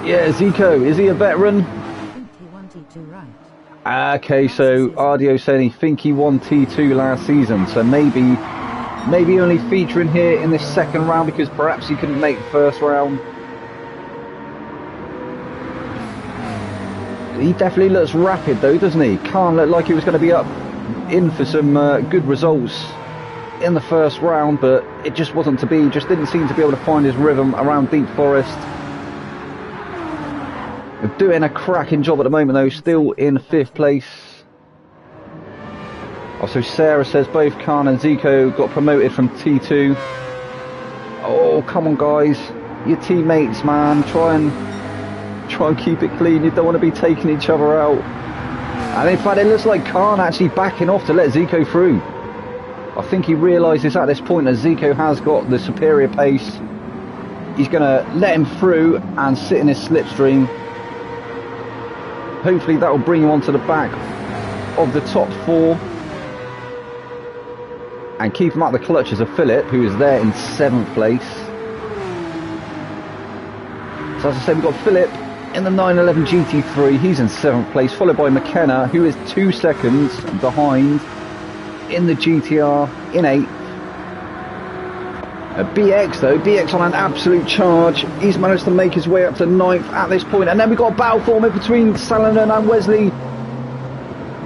Yeah, Zico, is he a veteran? I think he won T2 right. Okay, so RDO saying he think he won T2 last season, so maybe only featuring here in this second round because perhaps he couldn't make the first round. He definitely looks rapid though, doesn't he? Can't look like he was going to be up in for some good results in the first round, but it just wasn't to be. Just didn't seem to be able to find his rhythm around Deep Forest. They're doing a cracking job at the moment though, still in 5th place. Also Sarah says both Khan and Zico got promoted from T2. Oh, come on guys, your teammates, man, try and keep it clean. You don't want to be taking each other out. And in fact it looks like Khan actually backing off to let Zico through. I think he realises at this point that Zico has got the superior pace. He's going to let him through and sit in his slipstream. Hopefully that will bring him onto the back of the top 4 and keep him out the clutches of Philip, who is there in 7th place. So as I said, we've got Philip in the 911 GT3, he's in 7th place, followed by McKenna, who is 2 seconds behind in the GTR in 8th. BX though, BX on an absolute charge. He's managed to make his way up to 9th at this point. And then we've got a battle forming between Salonen and Wesley.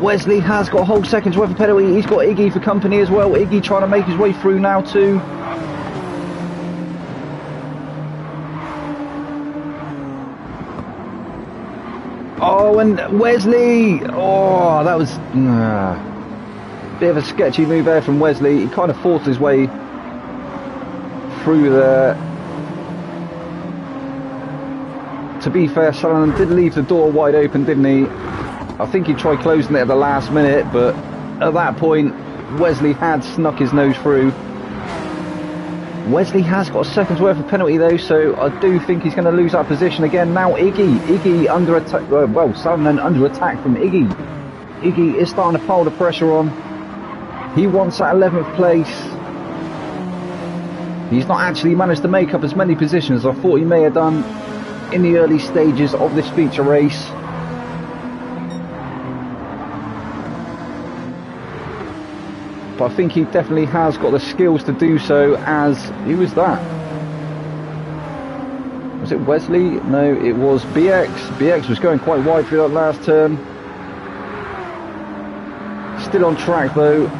Wesley has got a whole second's worth of penalty. He's got Iggy for company as well. Iggy trying to make his way through now too. Oh, and Wesley. Oh, that was bit of a sketchy move there from Wesley. He kind of forced his way through there. To be fair, Salonen did leave the door wide open, didn't he? I think he tried closing it at the last minute, but at that point Wesley had snuck his nose through. Wesley has got a second's worth of penalty though, so I do think he's going to lose that position again. Now Iggy under attack, well, Salonen under attack from Iggy. Iggy is starting to pile the pressure on. He wants that 11th place. He's not actually managed to make up as many positions as I thought he may have done in the early stages of this feature race. But I think he definitely has got the skills to do so. As who was that? Was it Wesley? No, it was BX. BX was going quite wide through that last turn. Still on track though.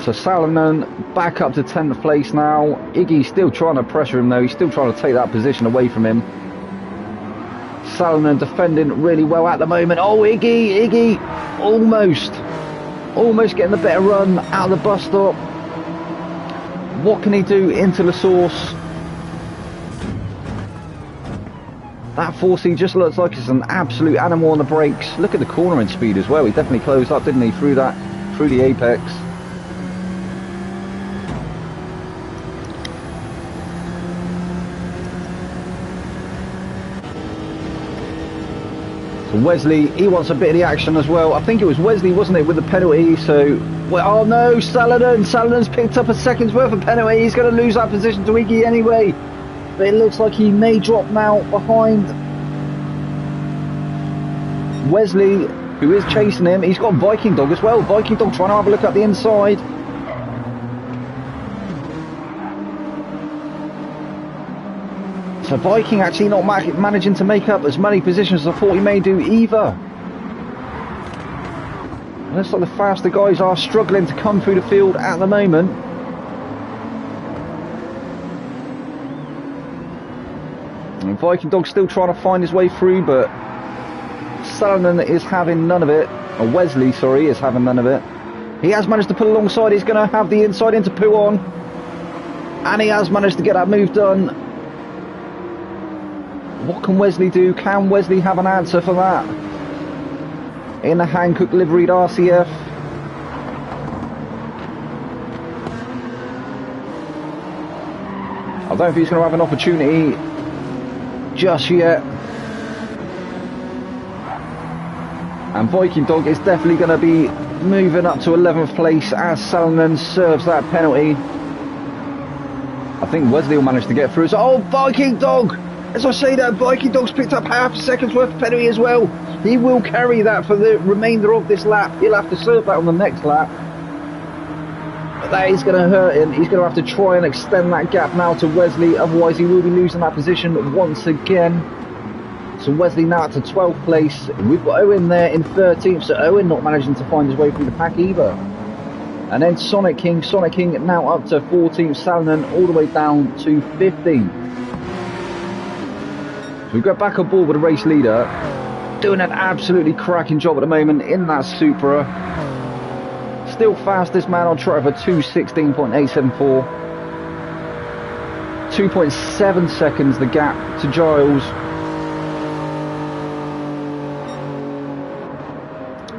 So Salonen back up to 10th place now. Iggy's still trying to pressure him though. He's still trying to take that position away from him. Salonen defending really well at the moment. Oh, Iggy almost getting the better run out of the bus stop. What can he do into the source? That 4C just looks like it's an absolute animal on the brakes. Look at the cornering speed as well. He definitely closed up, didn't he, through the apex. Wesley, he wants a bit of the action as well. I think it was Wesley, wasn't it, with the penalty? So, well, oh no, Salanen's picked up a second's worth of penalty. He's going to lose that position to Iggy anyway. But it looks like he may drop now behind Wesley, who is chasing him. He's got Viking Dog as well. Viking Dog trying to have a look at the inside. So Viking actually not managing to make up as many positions as I thought he may do either. It looks like the faster guys are struggling to come through the field at the moment. And Viking Dog still trying to find his way through, but Salonen is having none of it. Or Wesley, sorry, is having none of it. He has managed to pull alongside. He's going to have the inside into Pouon. And he has managed to get that move done. What can Wesley do? Can Wesley have an answer for that? In the Hankook liveried RCF. I don't know if he's going to have an opportunity just yet. And Viking Dog is definitely going to be moving up to 11th place as Salonen serves that penalty. I think Wesley will manage to get through. So, oh, Viking Dog! As I say that, Viking Dog's picked up half a second's worth of penalty as well. He will carry that for the remainder of this lap. He'll have to serve that on the next lap. But that is going to hurt him. He's going to have to try and extend that gap now to Wesley. Otherwise, he will be losing that position once again. So Wesley now to 12th place. We've got Owen there in 13th. So Owen not managing to find his way through the pack either. And then Sonic King now up to 14th. Salonen all the way down to 15th. So we go back on board with the race leader. Doing an absolutely cracking job at the moment in that Supra. Still fastest man on track for 2:16.874. 2.7 seconds the gap to Giles.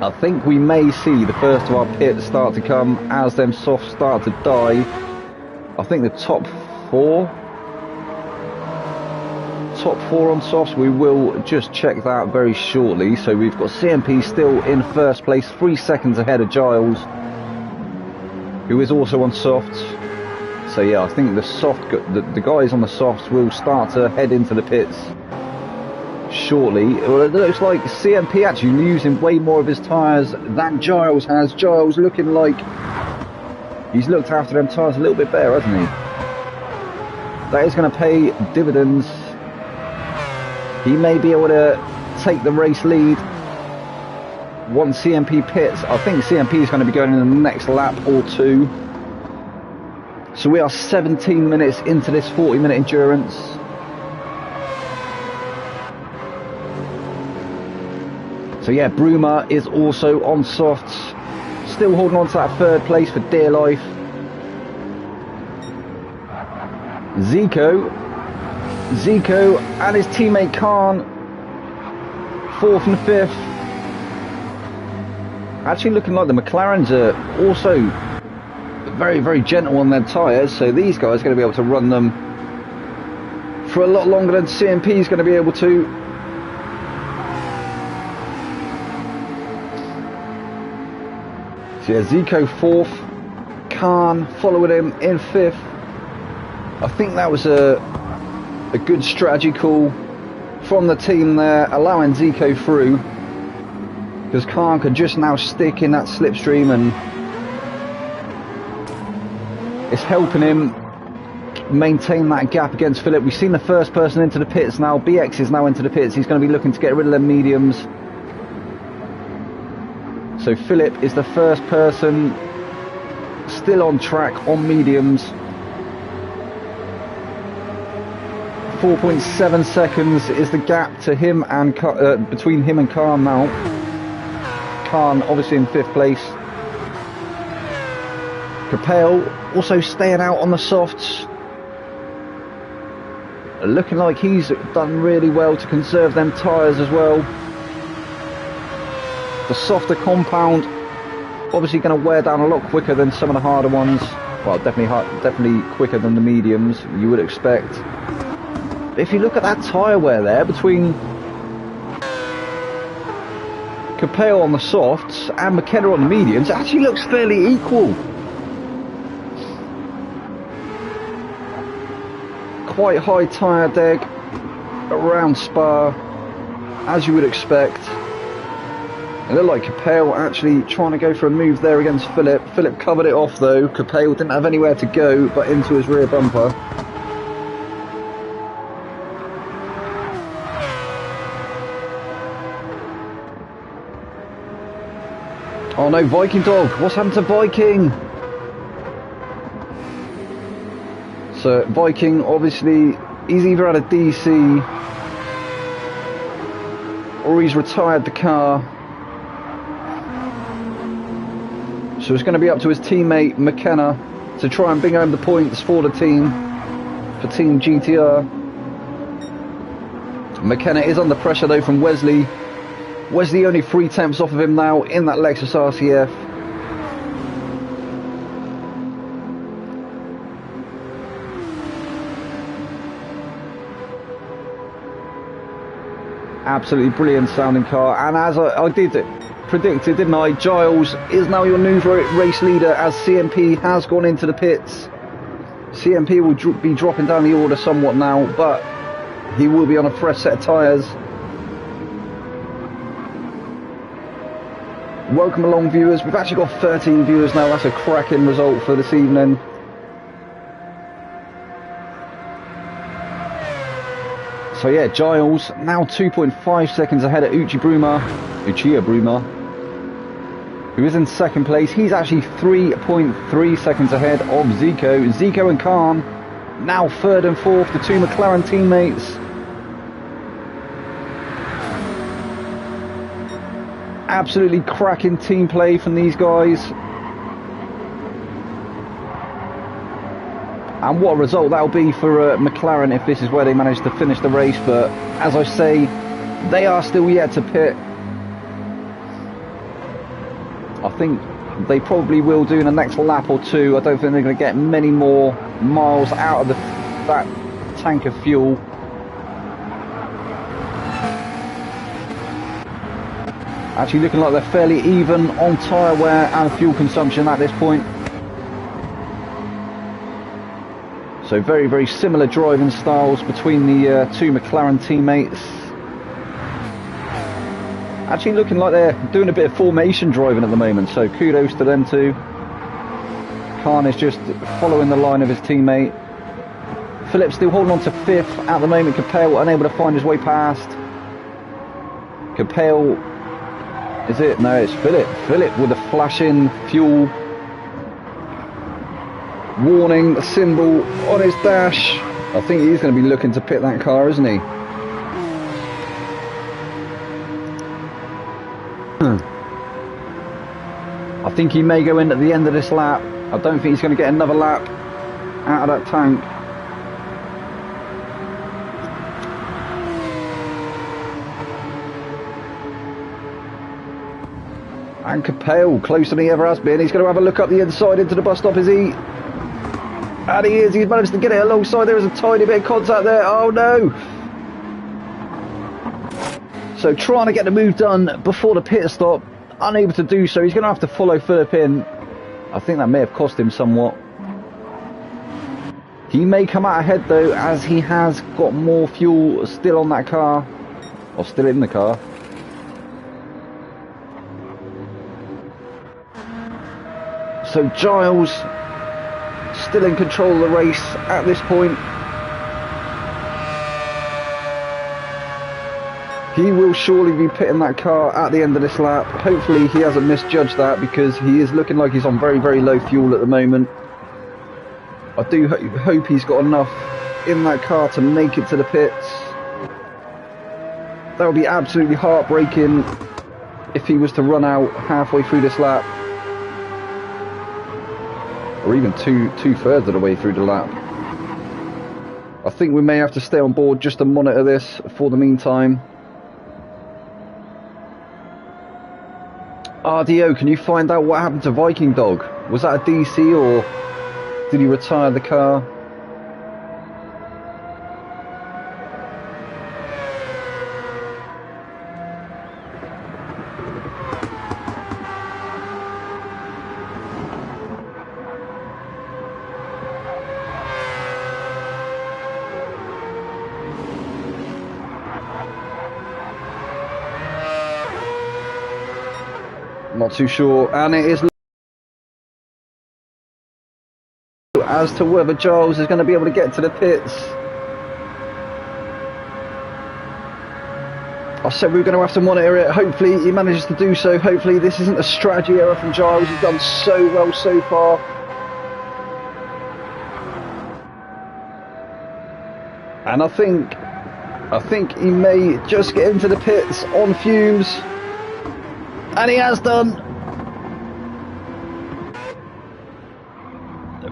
I think we may see the first of our pits start to come as them softs start to die. I think the top four on softs, we will just check that very shortly. So we've got CMP still in first place, 3 seconds ahead of Giles, who is also on softs. So yeah, I think the guys on the softs will start to head into the pits shortly. Well, it looks like CMP actually losing way more of his tyres than Giles has. Giles looking like he's looked after them tyres a little bit better, hasn't he? That is going to pay dividends. He may be able to take the race lead once CMP pits. I think CMP is going to be going in the next lap or two. So we are 17 minutes into this 40-minute endurance. So yeah, Bruma is also on softs, still holding on to that third place for dear life. Zico and his teammate Khan, 4th and 5th. Actually looking like the McLarens are also very, very gentle on their tyres, so these guys are going to be able to run them for a lot longer than CMP is going to be able to. So yeah, Zico 4th, Khan following him in 5th. I think that was a good strategy call from the team there, allowing Zico through, because Khan could just now stick in that slipstream and it's helping him maintain that gap against Philip. We've seen the first person into the pits now. BX is now into the pits. He's going to be looking to get rid of them mediums. So Philip is the first person still on track on mediums. 4.7 seconds is the gap to him and between him and Khan now. Khan obviously in 5th place. Capel also staying out on the softs. Looking like he's done really well to conserve them tyres as well. The softer compound obviously going to wear down a lot quicker than some of the harder ones. Well, definitely quicker than the mediums, you would expect. But if you look at that tyre wear there between Capel on the softs and McKenna on the mediums, it actually looks fairly equal. Quite high tyre deg around Spa, as you would expect. It looked like Capel actually trying to go for a move there against Philip. Philip covered it off though. Capel didn't have anywhere to go but into his rear bumper. Oh no, Viking Dog! What's happened to Viking? So Viking, obviously, he's either had a DC or he's retired the car. So it's going to be up to his teammate McKenna to try and bring home the points for the team, for Team GTR. McKenna is under pressure though from Wesley. Wesley only 3 tenths off of him now in that Lexus RCF. Absolutely brilliant sounding car, and as I did predicted, didn't I, Giles is now your new race leader as CMP has gone into the pits. CMP will be dropping down the order somewhat now, but he will be on a fresh set of tyres. Welcome along, viewers. We've actually got 13 viewers now. That's a cracking result for this evening. So yeah, Giles now 2.5 seconds ahead of Uchiha Bruma, who is in second place. He's actually 3.3 seconds ahead of Zico. Zico and Khan now third and fourth, the 2 McLaren teammates. Absolutely cracking team play from these guys. And what a result that'll be for McLaren if this is where they manage to finish the race. But as I say, they are still yet to pit. I think they probably will do in the next lap or two. I don't think they're going to get many more miles out of that tank of fuel. Actually looking like they're fairly even on tyre wear and fuel consumption at this point. So very, very similar driving styles between the 2 McLaren teammates. Actually looking like they're doing a bit of formation driving at the moment, so kudos to them too. Khan is just following the line of his teammate. Philip's still holding on to 5th at the moment. Capel unable to find his way past. Capel, is it? No, it's Philip. Philip with a flashing fuel warning symbol on his dash. I think he's going to be looking to pit that car, isn't he? I think he may go in at the end of this lap. I don't think he's going to get another lap out of that tank. And Capel, closer than he ever has been. He's going to have a look up the inside into the bus stop, is he? And he is. He's managed to get it alongside. There is a tiny bit of contact there. Oh no! So trying to get the move done before the pit stop. Unable to do so. He's going to have to follow Philip in. I think that may have cost him somewhat. He may come out ahead though, as he has got more fuel still on that car. Or still in the car. So Giles still in control of the race at this point. He will surely be pitting that car at the end of this lap. Hopefully he hasn't misjudged that, because he is looking like he's on very, very low fuel at the moment. I do hope he's got enough in that car to make it to the pits. That would be absolutely heartbreaking if he was to run out halfway through this lap. Or even two-thirds of the way through the lap. I think we may have to stay on board just to monitor this for the meantime. RDO, can you find out what happened to Viking Dog? Was that a DC or did he retire the car? Not too sure, and it is as to whether Giles is going to be able to get to the pits. I said we were going to have to monitor it. Hopefully he manages to do so. Hopefully this isn't a strategy error from Giles. He's done so well so far. And I think I think he may just get into the pits on fumes. And he has done.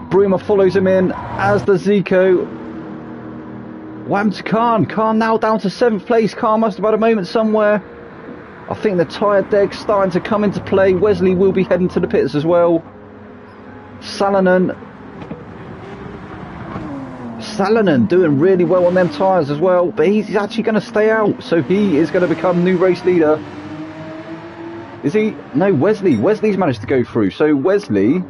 Bruma follows him in, as does Zico. Wham to Khan. Khan now down to 7th place. Khan must have had a moment somewhere. I think the tyre deck's starting to come into play. Wesley will be heading to the pits as well. Salonen doing really well on them tyres as well, but he's actually going to stay out, so he is going to become new race leader. Is he? No, Wesley's managed to go through, so Wesley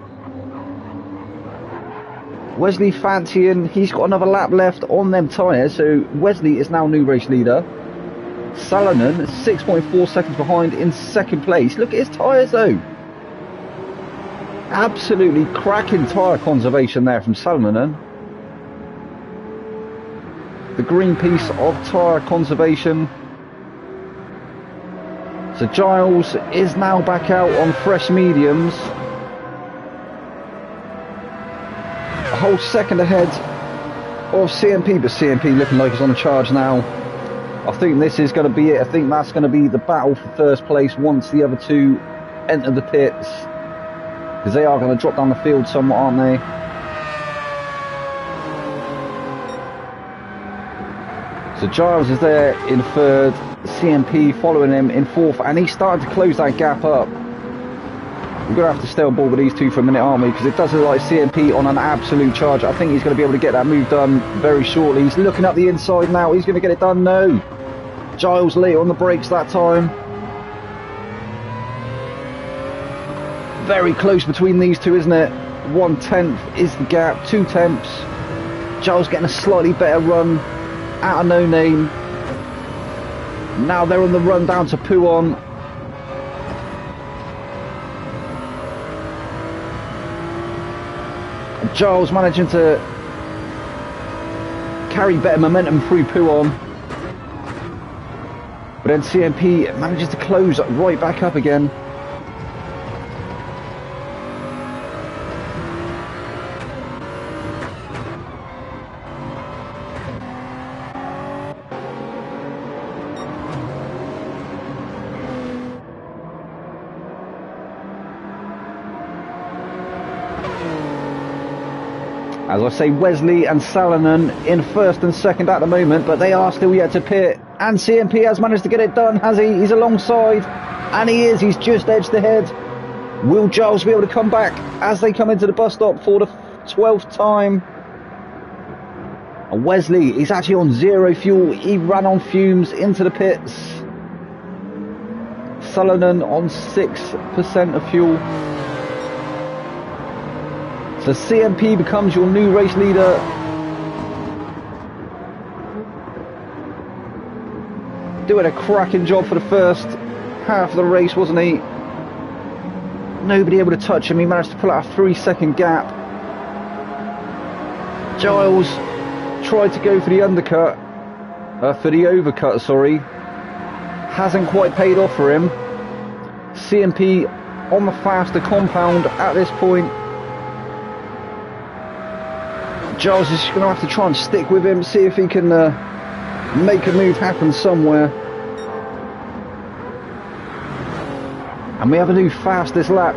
fancying, he's got another lap left on them tyres, so Wesley is now new race leader. Salonen 6.4 seconds behind in 2nd place. Look at his tyres though. Absolutely cracking tyre conservation there from Salonen. The green piece of tyre conservation. So Giles is now back out on fresh mediums. A whole second ahead of CMP, but CMP looking like he's on a charge now. I think this is going to be it. I think that's going to be the battle for first place once the other two enter the pits. Because they are going to drop down the field somewhat, aren't they? So Giles is there in 3rd, CMP following him in 4th, and he's starting to close that gap up. We're going to have to stay on board with these two for a minute, aren't we? Because it does look like CMP on an absolute charge. I think he's going to be able to get that move done very shortly. He's looking up the inside now. He's going to get it done. No. Giles late on the brakes that time. Very close between these two, isn't it? 1/10 is the gap. 2 tenths. Giles getting a slightly better run out of No Name. Now they're on the run down to Pouon. Giles managing to carry better momentum through Pouon. But then CMP manages to close right back up again. As I say, Wesley and Salonen in 1st and 2nd at the moment, but they are still yet to pit. And CMP has managed to get it done, has he? He's alongside, and he is. He's just edged ahead. Will Giles be able to come back as they come into the bus stop for the 12th time? And Wesley is actually on 0 fuel. He ran on fumes into the pits. Salonen on 6% of fuel. So CMP becomes your new race leader. Doing a cracking job for the first half of the race, wasn't he? Nobody able to touch him. He managed to pull out a 3-second gap. Giles tried to go for the undercut. For the overcut, sorry. Hasn't quite paid off for him. CMP on the faster compound at this point. Giles is going to have to try and stick with him, see if he can make a move happen somewhere. And we have a new fastest lap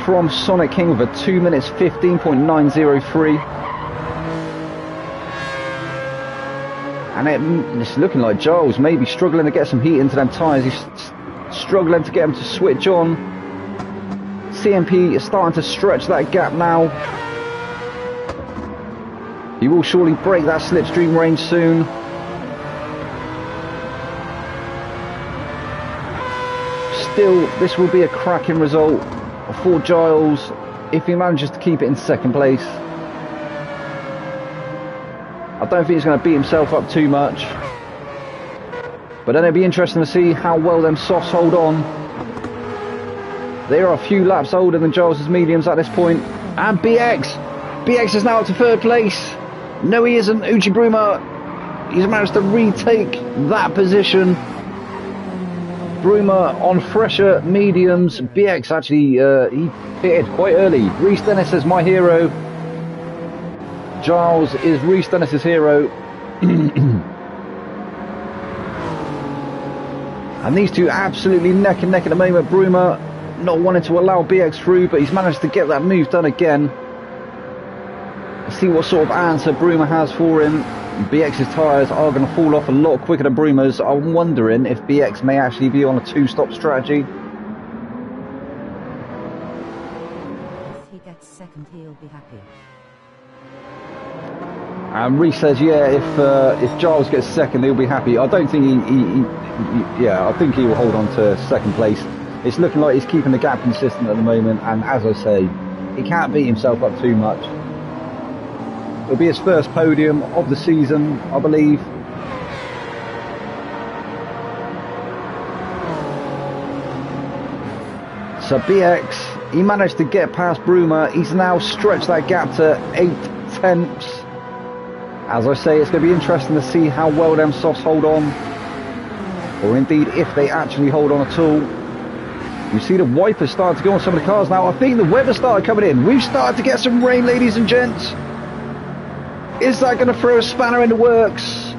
from Sonic King with a 2 minutes 15.903. And it's looking like Giles may be struggling to get some heat into them tyres. He's struggling to get them to switch on. CMP is starting to stretch that gap now. He will surely break that slipstream range soon. Still, this will be a cracking result for Giles if he manages to keep it in 2nd place. I don't think he's going to beat himself up too much. But then it'll be interesting to see how well them softs hold on. They are a few laps older than Giles' mediums at this point. And BX is now up to 3rd place. No, he isn't. Uchi Bruma, he's managed to retake that position. Bruma on fresher mediums. BX actually, he pitted quite early. Reece Dennis is my hero. Giles is Reece Dennis's hero. And these two absolutely neck and neck at the moment. Bruma not wanting to allow BX through, but he's managed to get that move done again. Let's see what sort of answer Bruma has for him. BX's tyres are going to fall off a lot quicker than Bruma's. I'm wondering if BX may actually be on a two-stop strategy. If he gets second, he'll be happy. And Reese says, yeah, if Giles gets second, he'll be happy. I don't think yeah, I think he will hold on to second place. It's looking like he's keeping the gap consistent at the moment, and as I say, he can't beat himself up too much. It'll be his first podium of the season, I believe. So BX, he managed to get past Bruma. He's now stretched that gap to 8/10. As I say, it's going to be interesting to see how well them softs hold on, or indeed if they actually hold on at all. You see the wipers starting to go on some of the cars now. I think the weather started coming in. We've started to get some rain, ladies and gents. Is that going to throw a spanner in the works?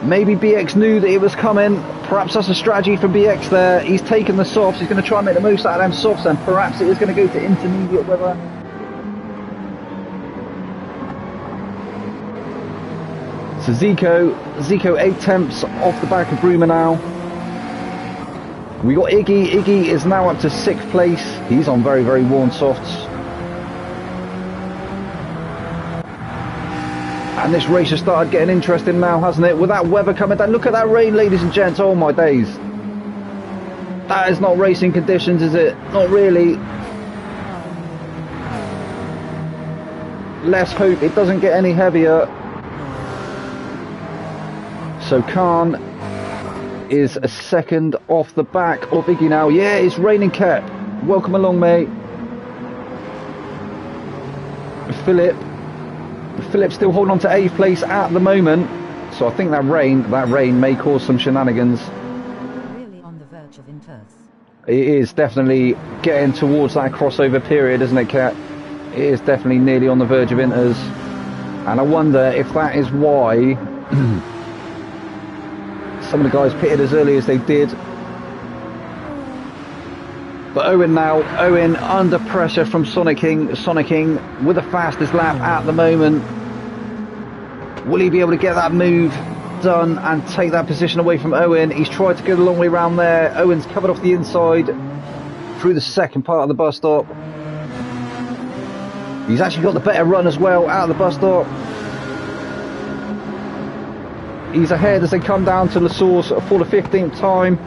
Maybe BX knew that it was coming. Perhaps that's a strategy from BX there. He's taken the softs. He's going to try and make the most out of them softs, and perhaps it is going to go to intermediate weather. So Zico 8/10 off the back of Bruma now. We got Iggy. Iggy is now up to 6th place. He's on very, very worn softs. And this race has started getting interesting now, hasn't it? With that weather coming down. Look at that rain, ladies and gents. Oh my days. That is not racing conditions, is it? Not really. Let's hope it doesn't get any heavier. So Khan is a second off the back of Iggy now. Yeah, it's raining, Cap. Welcome along, mate. Philip's still holding on to 8th place at the moment. So I think that rain may cause some shenanigans. Really on the verge of inters. It is definitely getting towards that crossover period, isn't it, Kat? It is definitely nearly on the verge of inters. And I wonder if that is why some of the guys pitted as early as they did. But Owen now, Owen under pressure from Sonic King. Sonic King with the fastest lap at the moment. Will he be able to get that move done and take that position away from Owen? He's tried to go the long way around there. Owen's covered off the inside through the second part of the bus stop. He's actually got the better run as well out of the bus stop. He's ahead as they come down to La Source for the 15th time.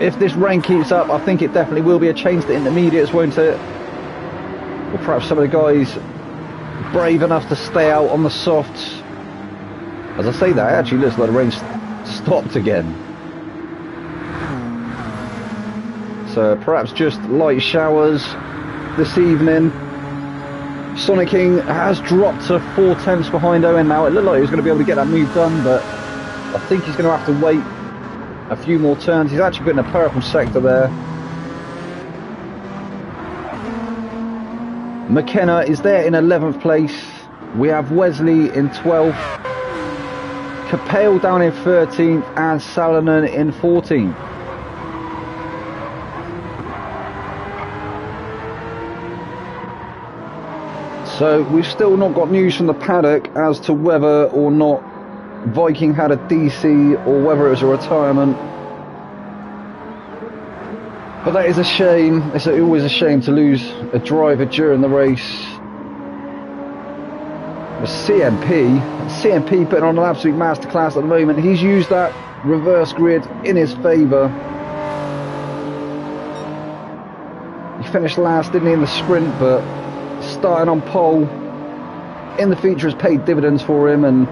If this rain keeps up, I think it definitely will be a change to intermediates, won't it? Or perhaps some of the guys brave enough to stay out on the softs. As I say that, it actually looks like the rain stopped again. So perhaps just light showers this evening. Sonic King has dropped to 4/10 behind Owen now. It looked like he was going to be able to get that move done, but I think he's going to have to wait a few more turns. He's actually got in a purple sector there. McKenna is there in 11th place. We have Wesley in 12th. Capel down in 13th and Salonen in 14th. So we've still not got news from the paddock as to whether or not Viking had a DC or whether it was a retirement. But that is a shame. It's always a shame to lose a driver during the race. But CMP putting on an absolute masterclass at the moment. He's used that reverse grid in his favour. He finished last, didn't he, in the sprint, but starting on pole in the feature has paid dividends for him and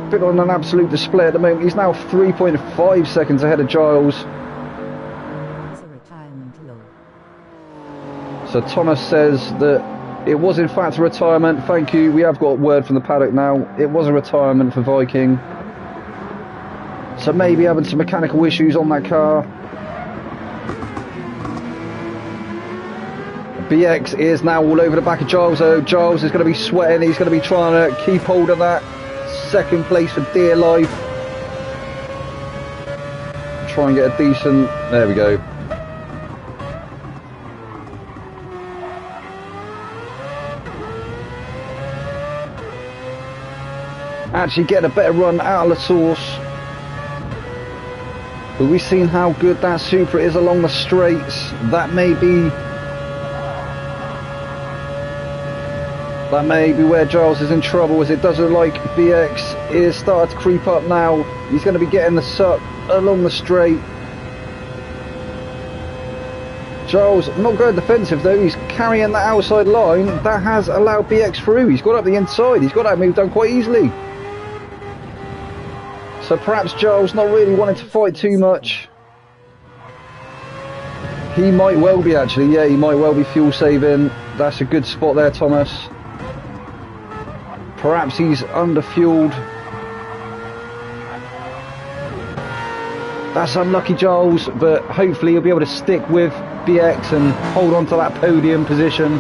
put on an absolute display at the moment. He's now 3.5 seconds ahead of Giles. It's a retirement low. So Thomas says that it was in fact a retirement. Thank you. We have got word from the paddock now. It was a retirement for Viking. So maybe having some mechanical issues on that car. BX is now all over the back of Giles, though. Giles is going to be sweating. He's going to be trying to keep hold of that second place for dear life. Try and get a decent... There we go. Actually get a better run out of the source. But we've seen how good that Supra is along the straights. That may be where Giles is in trouble, as it does look like BX is starting to creep up now. He's going to be getting the suck along the straight. Giles not going defensive though, he's carrying that outside line. That has allowed BX through. He's got up the inside, he's got that move done quite easily. So perhaps Giles not really wanting to fight too much. He might well be actually, yeah, he might well be fuel saving. That's a good spot there, Thomas. Perhaps he's under-fueled. That's unlucky, Giles, but hopefully he'll be able to stick with BX and hold on to that podium position.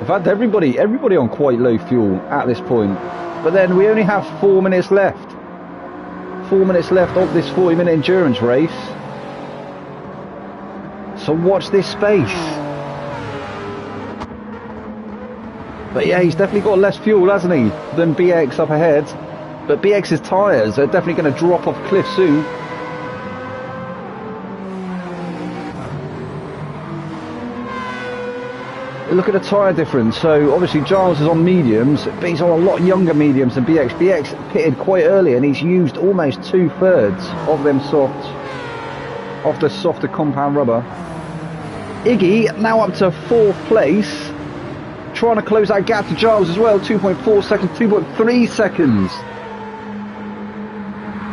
In fact, everybody on quite low fuel at this point. But then we only have 4 minutes left. 4 minutes left of this 40-minute endurance race. So watch this space. But yeah, he's definitely got less fuel, hasn't he, than BX up ahead. But BX's tyres are definitely going to drop off cliff soon. Look at the tyre difference. So obviously Giles is on mediums, but he's on a lot younger mediums than BX. BX pitted quite early and he's used almost 2/3 of them of the softer compound rubber. Iggy now up to 4th place, trying to close that gap to Giles as well. 2.4 seconds, 2.3 seconds.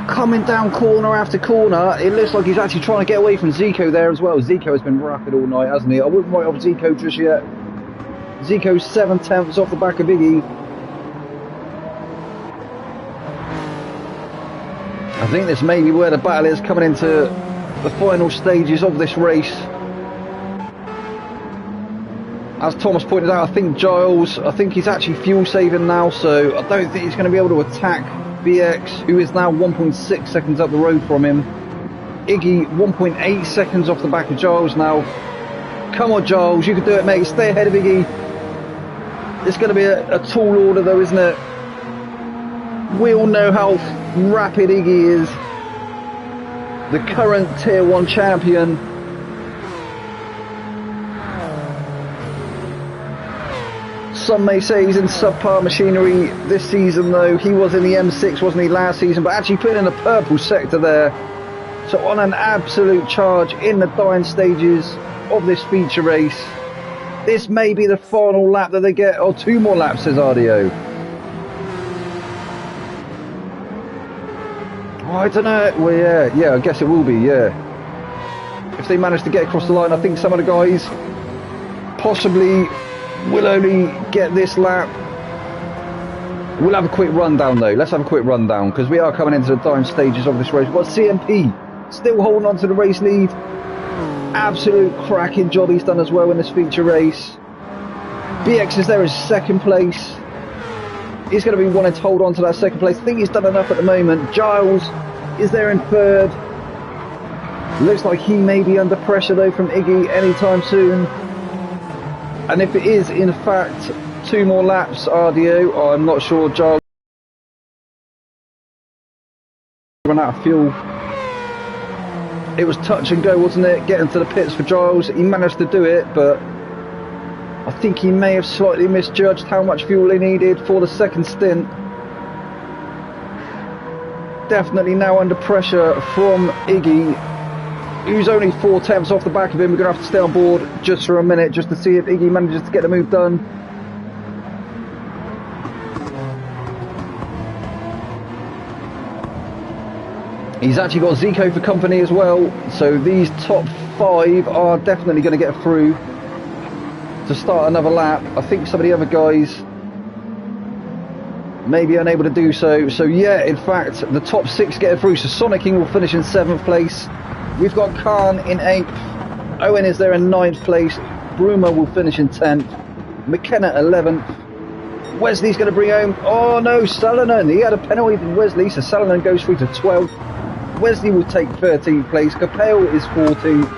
Coming down corner after corner, it looks like he's actually trying to get away from Zico there as well. Zico has been rapid all night, hasn't he? I wouldn't write off Zico just yet. Zico's 7/10 off the back of Iggy. I think this may be where the battle is, coming into the final stages of this race. As Thomas pointed out, I think Giles, he's actually fuel saving now, so I don't think he's going to be able to attack BX, who is now 1.6 seconds up the road from him. Iggy 1.8 seconds off the back of Giles now. Come on Giles, you can do it mate, stay ahead of Iggy. It's going to be a tall order though, isn't it? We all know how rapid Iggy is. The current Tier 1 champion. Some may say he's in subpar machinery this season though. He was in the M6, wasn't he, last season, but actually put in the purple sector there. So on an absolute charge in the dying stages of this feature race. This may be the final lap that they get, or 2 more laps, says RDO. Oh, I don't know. Well, yeah, I guess it will be, yeah. If they manage to get across the line, I think some of the guys possibly will only get this lap. We'll have a quick rundown though. Let's have a quick rundown, because we are coming into the dying stages of this race. We've got CMP still holding on to the race lead. Absolute cracking job he's done as well in this feature race. BX is there in 2nd place. He's going to be wanting to hold on to that 2nd place. I think he's done enough at the moment. Giles is there in 3rd. Looks like he may be under pressure though from Iggy anytime soon. And if it is in fact 2 more laps, RDO, I'm not sure. Giles run out of fuel. It was touch and go, wasn't it? Getting to the pits for Giles. He managed to do it, but I think he may have slightly misjudged how much fuel he needed for the 2nd stint. Definitely now under pressure from Iggy, who's only 4/10 off the back of him. We're going to have to stay on board just for a minute, just to see if Iggy manages to get the move done. He's actually got Zico for company as well, so these top 5 are definitely going to get through to start another lap. I think some of the other guys may be unable to do so. So yeah, in fact, the top 6 getting through. So Sonic King will finish in 7th place. We've got Khan in 8th. Owen is there in 9th place. Bruma will finish in 10th. McKenna 11th. Wesley's going to bring home. Oh no, Salonen. He had a penalty from Wesley, so Salonen goes through to 12th. Wesley will take 13th place. Capel is 14th.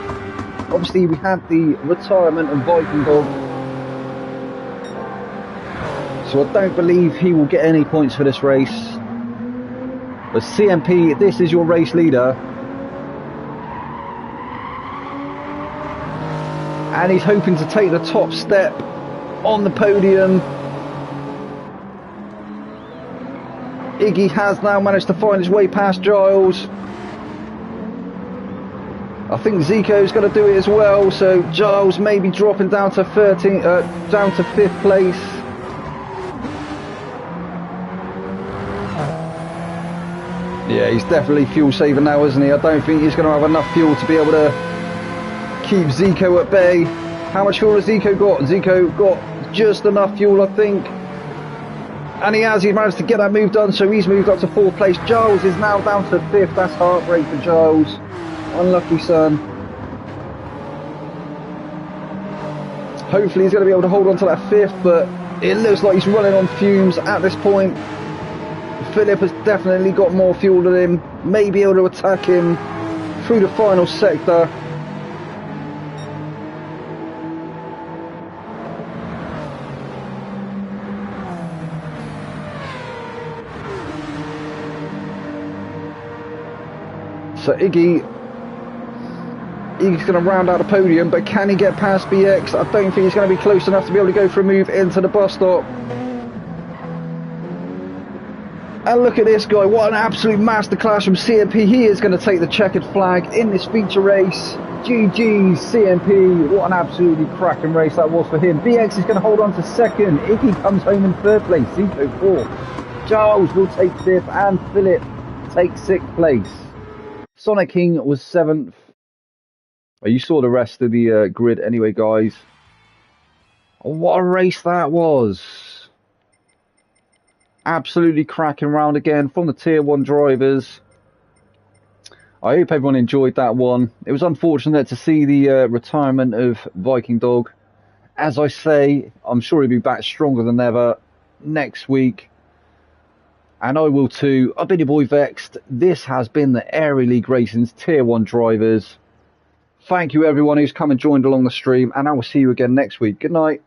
Obviously, we had the retirement of Viking Dog, so I don't believe he will get any points for this race. But CMP, this is your race leader. And he's hoping to take the top step on the podium. Iggy has now managed to find his way past Giles. I think Zico's going to do it as well, so Giles may be dropping down to 5th place. Yeah, he's definitely fuel saving now, isn't he? I don't think he's going to have enough fuel to be able to keep Zico at bay. How much fuel has Zico got? Zico got just enough fuel, I think. And he's managed to get that move done, so he's moved up to 4th place. Giles is now down to 5th. That's heartbreak for Giles. Unlucky son. Hopefully he's going to be able to hold on to that 5th, but it looks like he's running on fumes at this point. Philip has definitely got more fuel than him. May be able to attack him through the final sector. So Iggy's going to round out the podium, but can he get past BX? I don't think he's going to be close enough to be able to go for a move into the bus stop. And look at this guy, what an absolute masterclass from CMP. He is going to take the checkered flag in this feature race. GG's CMP, what an absolutely cracking race that was for him. BX is going to hold on to 2nd. Iggy comes home in 3rd place, Zico 4th. Giles will take 5th, and Philip takes 6th place. Sonic King was 7th. You saw the rest of the grid anyway, guys. What a race that was. Absolutely cracking round again from the Tier 1 drivers. I hope everyone enjoyed that one. It was unfortunate to see the retirement of Viking Dog. As I say, I'm sure he'll be back stronger than ever next week. And I will too. I've been your boy Vexed. This has been the Aero League Racing's Tier 1 drivers. Thank you everyone who's come and joined along the stream, and I will see you again next week. Good night.